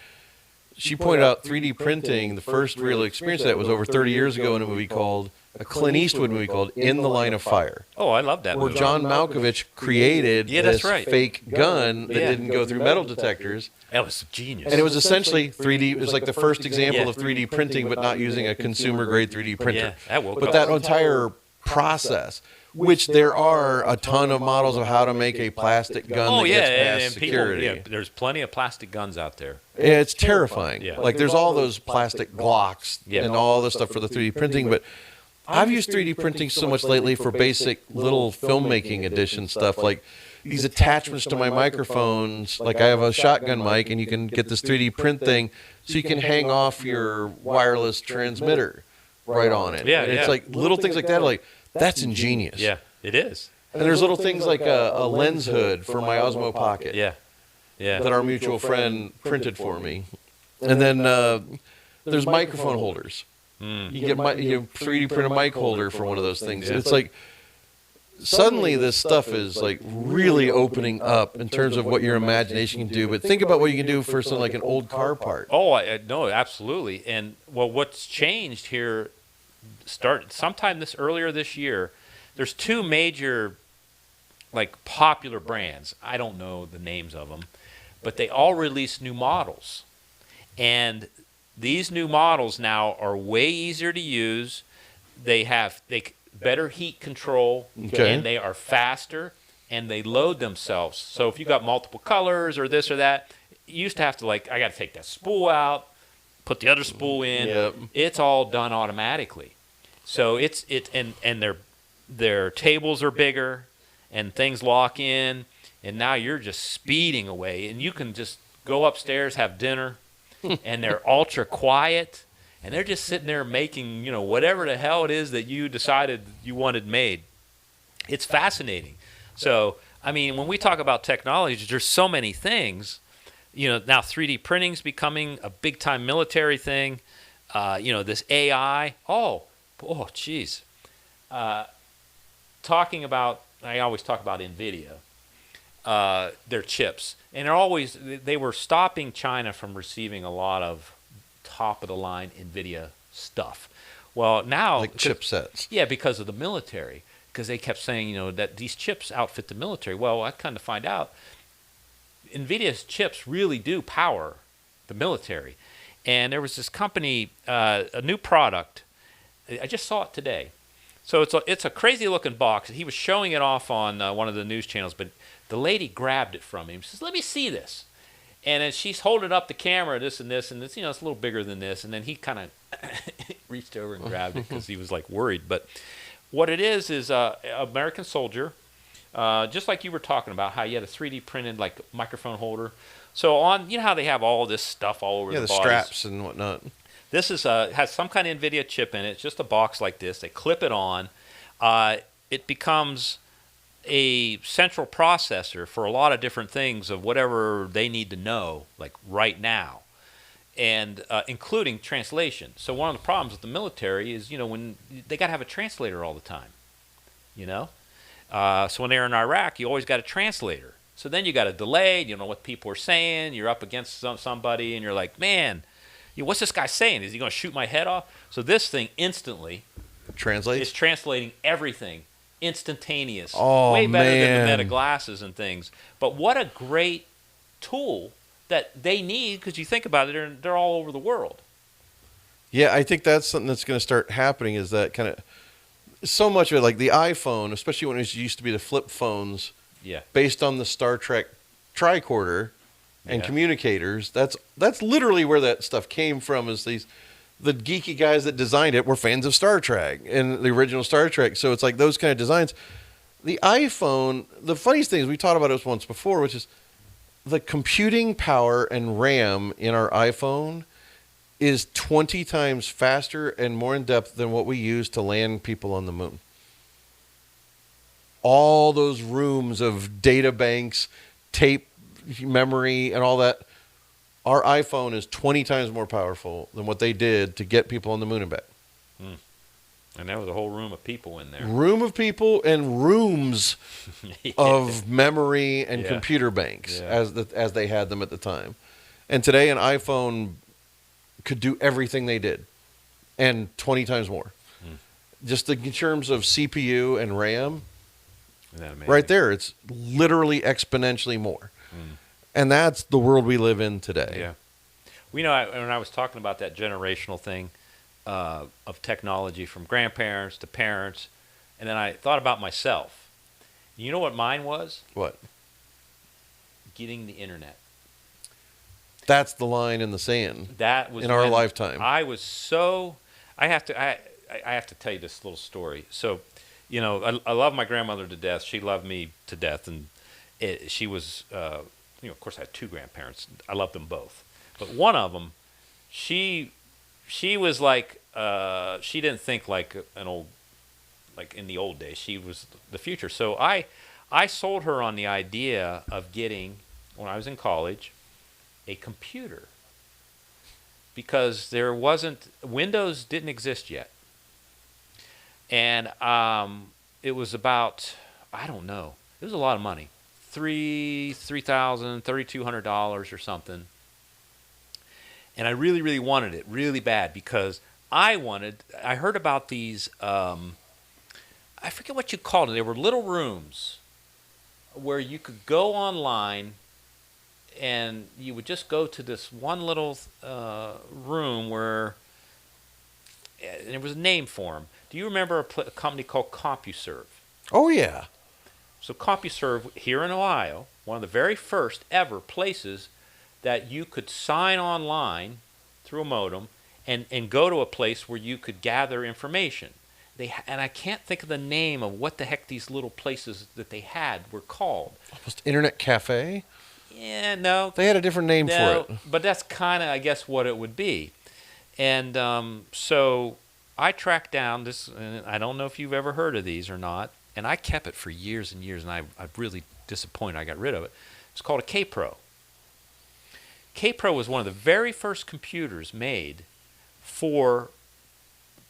she pointed out 3D printing, the first real experience of that was over 30 years ago in a Clint Eastwood movie called In the Line of Fire. Oh, I love that Where movie. John Malkovich created that's this right. fake gun that didn't go through metal detectors. That was genius. And it was essentially 3D. It was like the first example of 3D printing, but not using a consumer-grade 3D printer. But that entire process, which there are a ton of models of how to make a plastic gun that gets past security. There's plenty of plastic guns out there. It's terrifying. Yeah. Like there's all those plastic Glocks and all this stuff for the 3D printing, but I've used 3D printing so much lately for basic little filmmaking edition stuff, like these attachments to my microphones. Like I have a shotgun mic, and you can get this 3D print thing so you can hang off your wireless transmitter right on it. Yeah, and it's like little things like that. Like that's ingenious. Yeah, it is. And there's little things like a lens hood for my Osmo Pocket. Yeah. That our mutual friend printed for me. And then there's microphone holders. You get 3D print a mic holder for one of those things. It's like suddenly this stuff is like really opening up in terms of what your imagination can do. But think about what you can do for something like an old car part. Oh, no, absolutely. And what's changed here? Sometime earlier this year, there's 2 major popular brands. I don't know the names of them, but they all release new models. And these new models now are way easier to use. They have better heat control, and they are faster, and they load themselves. So if you got multiple colors or this or that, you used to have to I got to take that spool out, put the other spool in. Yep. It's all done automatically. So and their tables are bigger, and things lock in, and now you're just speeding away, and you can just go upstairs, have dinner, and they're ultra quiet, and they're just sitting there making, whatever the hell it is that you decided you wanted made. It's fascinating. So, I mean, when we talk about technology, there's so many things. Now 3D printing's becoming a big-time military thing. This AI. Oh, geez. I always talk about NVIDIA, their chips. And they were stopping China from receiving a lot of top-of-the-line NVIDIA stuff. Well, now... Like chipsets. Yeah, because of the military. Because they kept saying, that these chips outfit the military. Well, I kind of find out NVIDIA's chips really do power the military. And there was this company, a new product. I just saw it today. So it's a crazy-looking box. He was showing it off on one of the news channels, but the lady grabbed it from him. She says, "Let me see this." And then she's holding up the camera, this and this, and it's, it's a little bigger than this. And then he kind of reached over and grabbed it because he was worried. But what it is an American soldier just like you were talking about, how you had a 3D printed like microphone holder. So on, you know how they have all this stuff all over Yeah, the the bodies? straps and whatnot. This is has some kind of NVIDIA chip in it. It's just a box like this. They clip it on. It becomes a central processor for a lot of different things of whatever they need to know, like right now, and including translation. So one of the problems with the military is, when they got to have a translator all the time, So when they're in Iraq, you always got a translator. So then you got a delay. You don't know what people are saying. You're up against somebody, and you're like, man, what's this guy saying? Is he going to shoot my head off? So this thing instantly is translating everything. Instantaneous. Oh, way better than the man. Meta glasses and things. But what a great tool that they need, because you think about it, they're all over the world. Yeah, I think that's something that's going to start happening, is that kind of so much of it, like the iPhone, especially when it used to be the flip phones, Yeah. based on the Star Trek tricorder and Yeah. communicators. That's literally where that stuff came from. Is the geeky guys that designed it were fans of Star Trek and the original Star Trek. So it's like those kind of designs. The iPhone, the funniest thing is, we talked about this once before, which is the computing power and RAM in our iPhone is 20 times faster and more in depth than what we use to land people on the moon. All those rooms of data banks, tape memory, and all that. Our iPhone is 20 times more powerful than what they did to get people on the moon and back. And there was a whole room of people in there. Room of people and rooms Yeah. of memory and Yeah. computer banks, Yeah. as they had them at the time. And today an iPhone could do everything they did and 20 times more. Just in terms of CPU and RAM, Isn't that amazing? right there, it's literally exponentially more. And that's the world we live in today. Yeah. When I was talking about that generational thing of technology from grandparents to parents, and then I thought about myself. You know what mine was? What? Getting the internet. That's the line in the sand. That was in our when lifetime. I was so. I have to tell you this little story. So, I love my grandmother to death. She loved me to death, and she was. Of course, I had two grandparents. I loved them both, but one of them, she was like, she didn't think like an old, like in the old days. She was the future. So I sold her on the idea of getting, when I was in college, a computer, because Windows didn't exist yet, and it was about, I don't know, it was a lot of money. $3,000, $3,200 or something. And I really, really wanted it really bad, because I heard about these, I forget what you called it. They were little rooms where you could go online and you would just go to this one little room where, and there was a name for them. Do you remember a company called CompuServe? Oh, yeah. So CompuServe here in Ohio, one of the very first ever places that you could sign online through a modem and go to a place where you could gather information. And I can't think of the name of what the heck these little places that they had were called. Almost Internet Cafe? Yeah, no. They had a different name for it. But that's kind of, I guess, what it would be. And so I tracked down this, and I don't know if you've ever heard of these or not, and I kept it for years and years, and I'm really disappointed I got rid of it. It's called a K-Pro. K-Pro was one of the very first computers made for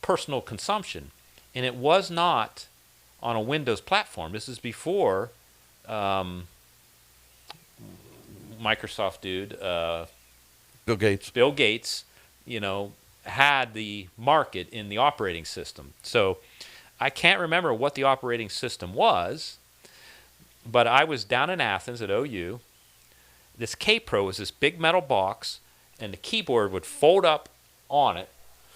personal consumption, and it was not on a Windows platform. This is before Microsoft dude, Bill Gates, had the market in the operating system. So I can't remember what the operating system was, but I was down in Athens at OU. This K-Pro was this big metal box, and the keyboard would fold up on it,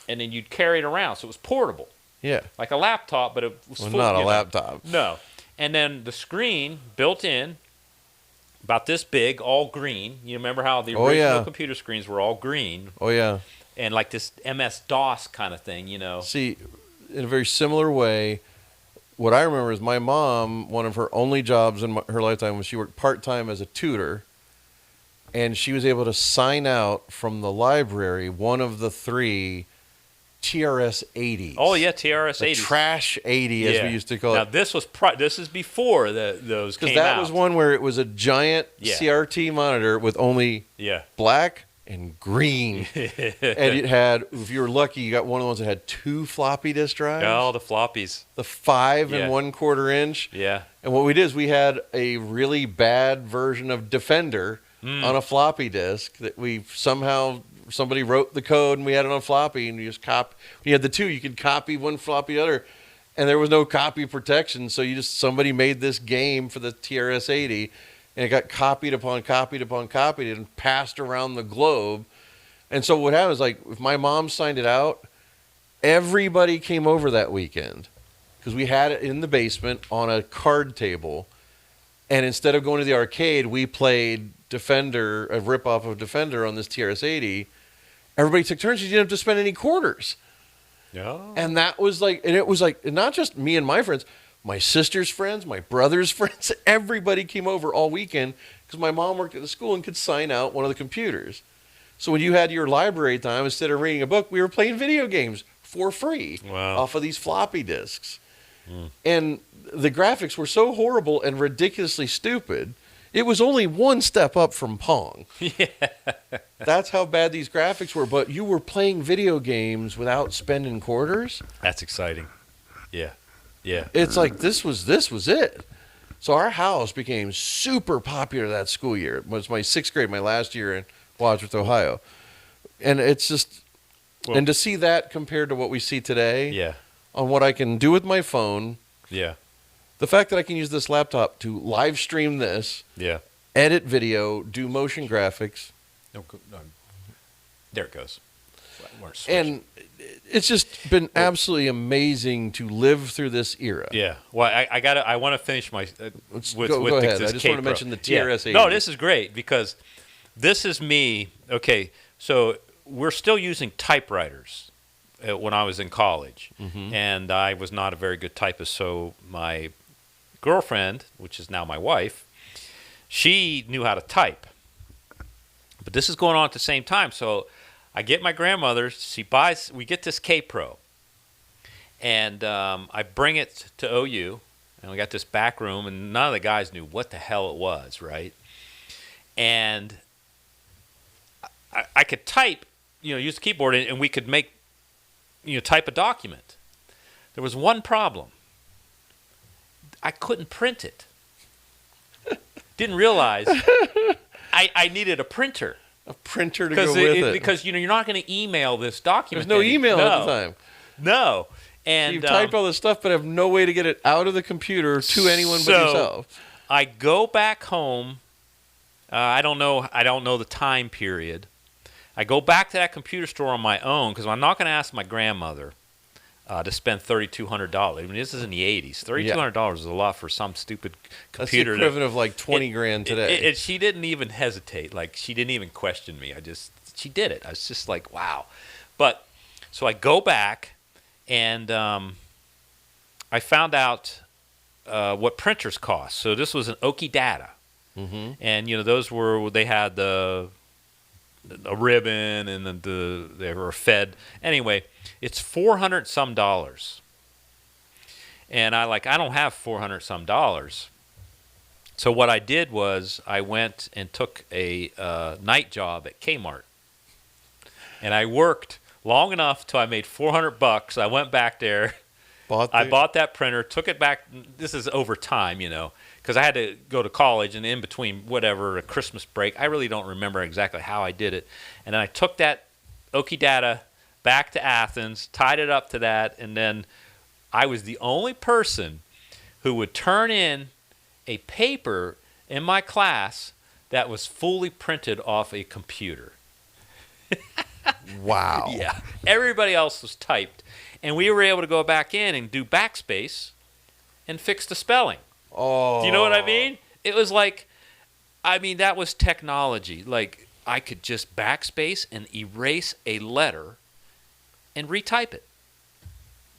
and then you'd carry it around. So it was portable. Yeah. Like a laptop, but it was full, not a laptop. No. And then the screen built in, about this big, all green. You remember how the original computer screens were all green? Oh, yeah. And like this MS-DOS kind of thing, See, in a very similar way, what I remember is my mom, one of her only jobs in her lifetime was she worked part-time as a tutor, and she was able to sign out from the library one of the 3 TRS 80s. Oh yeah, TRS the 80s. Trash 80, as we used to call now, it. this is before those came out. Because that was one where it was a giant CRT monitor with only black and green. And it had, if you were lucky, you got one of the ones that had 2 floppy disk drives. Oh, the floppies. The 5 and 1/4 inch. Yeah. And what we did is we had a really bad version of Defender on a floppy disk that somebody wrote the code and we had it on floppy, and you just copy. When you had the 2, you could copy one floppy the other, and there was no copy protection. So somebody made this game for the TRS 80, and it got copied upon copied upon copied and passed around the globe. And so what happened is, like, if my mom signed it out, everybody came over that weekend because we had it in the basement on a card table. And instead of going to the arcade, we played Defender, a ripoff of Defender on this TRS 80. Everybody took turns. You didn't have to spend any quarters. Oh. And that was like, and it was like, not just me and my friends, my sister's friends, my brother's friends, everybody came over all weekend because my mom worked at the school and could sign out one of the computers. So when you had your library time, instead of reading a book, we were playing video games for free off of these floppy disks. And the graphics were so horrible and ridiculously stupid. It was only one step up from Pong. Yeah. That's how bad these graphics were. But you were playing video games without spending quarters. That's exciting. Yeah. Yeah. It's like this was it. So our house became super popular that school year. It was my 6th grade, my last year in Wadsworth, Ohio. And it's just, and to see that compared to what we see today, on what I can do with my phone, the fact that I can use this laptop to live stream this, edit video, do motion graphics. No, there it goes. And it's just been absolutely amazing to live through this era. Yeah. Well, I want to finish my go ahead. I just want to mention the TRS 80. No, this is great because this is me. Okay, so we're still using typewriters when I was in college, and I was not a very good typist. So my girlfriend, which is now my wife, she knew how to type. But this is going on at the same time. So I get my grandmother, we get this K-Pro. And I bring it to OU, and we got this back room, and none of the guys knew what the hell it was, right? And I could type, use the keyboard, and we could make, type a document. There was one problem. I couldn't print it. Didn't realize I needed a printer. A printer to go with it. Because, you're not going to email this document. There's no email at the time. No. And so you've typed all this stuff, but have no way to get it out of the computer to anyone but yourself. I go back home. I don't know the time period. I go back to that computer store on my own because I'm not going to ask my grandmother to spend $3,200. I mean, this is in the 80s. $3,200 is a lot for some stupid computer. That's the equivalent of like 20 grand today. She didn't even hesitate. Like, she didn't even question me. She did it. I was just like, wow. But so I go back, and I found out what printers cost. So this was an Oki Data, and those they had a ribbon, and then they were fed. Anyway, it's $400 some. And I don't have $400 some. So what I did was I went and took a night job at Kmart, and I worked long enough till I made $400. I went back there. I bought that printer, took it back. This is over time, because I had to go to college, and in between a Christmas break, I really don't remember exactly how I did it. And then I took that Oki Data back to Athens, tied it up to that, and then I was the only person who would turn in a paper in my class that was fully printed off a computer. Wow. Yeah. Everybody else was typed. And we were able to go back in and do backspace and fix the spelling. Oh. Do you know what I mean? It was like, that was technology. Like, I could just backspace and erase a letter and retype it.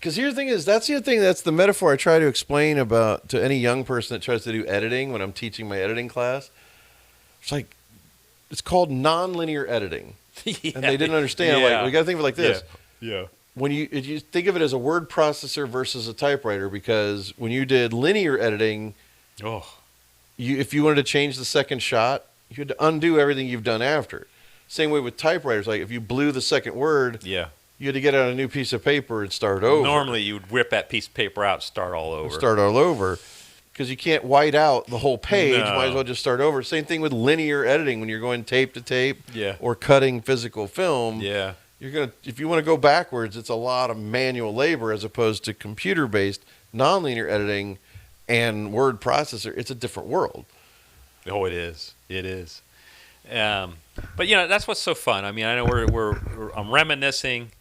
Because here's the thing is, that's the other thing, that's the metaphor I try to explain about to any young person that tries to do editing when I'm teaching my editing class. It's like, it's called nonlinear editing. Yeah. And they didn't understand. Yeah. Like, we got to think of it like this. Yeah. When if you think of it as a word processor versus a typewriter, because when you did linear editing, if you wanted to change the second shot, you had to undo everything you've done after. Same way with typewriters. Like if you blew the second word, you had to get out a new piece of paper and start over. Normally, you would rip that piece of paper out and start all over. Because you can't white out the whole page. No. You might as well just start over. Same thing with linear editing when you're going tape to tape or cutting physical film. Yeah. If you want to go backwards, it's a lot of manual labor as opposed to computer-based nonlinear editing and word processor. It's a different world. Oh, it is. It is. But that's what's so fun. I mean, I know I'm reminiscing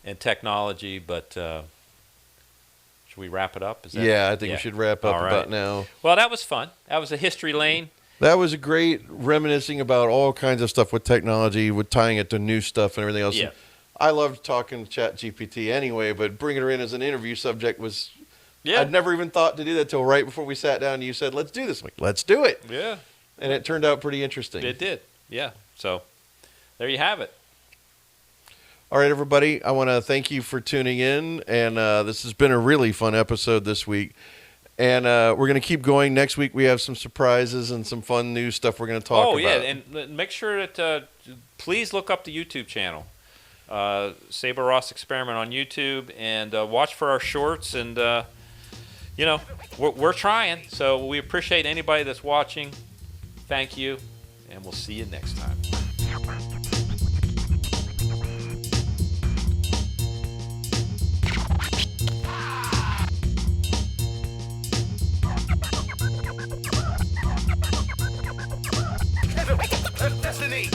in technology, but should we wrap it up? I think we should wrap up right. about now. Well, that was fun. That was a history lane. That was a great reminiscing about all kinds of stuff with technology, with tying it to new stuff and everything else. Yeah. I loved talking to ChatGPT anyway, but bringing her in as an interview subject was. Yeah. I'd never even thought to do that till right before we sat down and you said, let's do this. I'm like, let's do it. Yeah. And it turned out pretty interesting. It did. Yeah. So there you have it. All right, everybody. I want to thank you for tuning in. And this has been a really fun episode this week. And we're going to keep going. Next week, we have some surprises and some fun new stuff we're going to talk about. Oh, yeah. And make sure that please look up the YouTube channel, Saber Ross Experiment on YouTube, and watch for our shorts. And, we're trying. So we appreciate anybody that's watching. Thank you. And we'll see you next time. Destiny!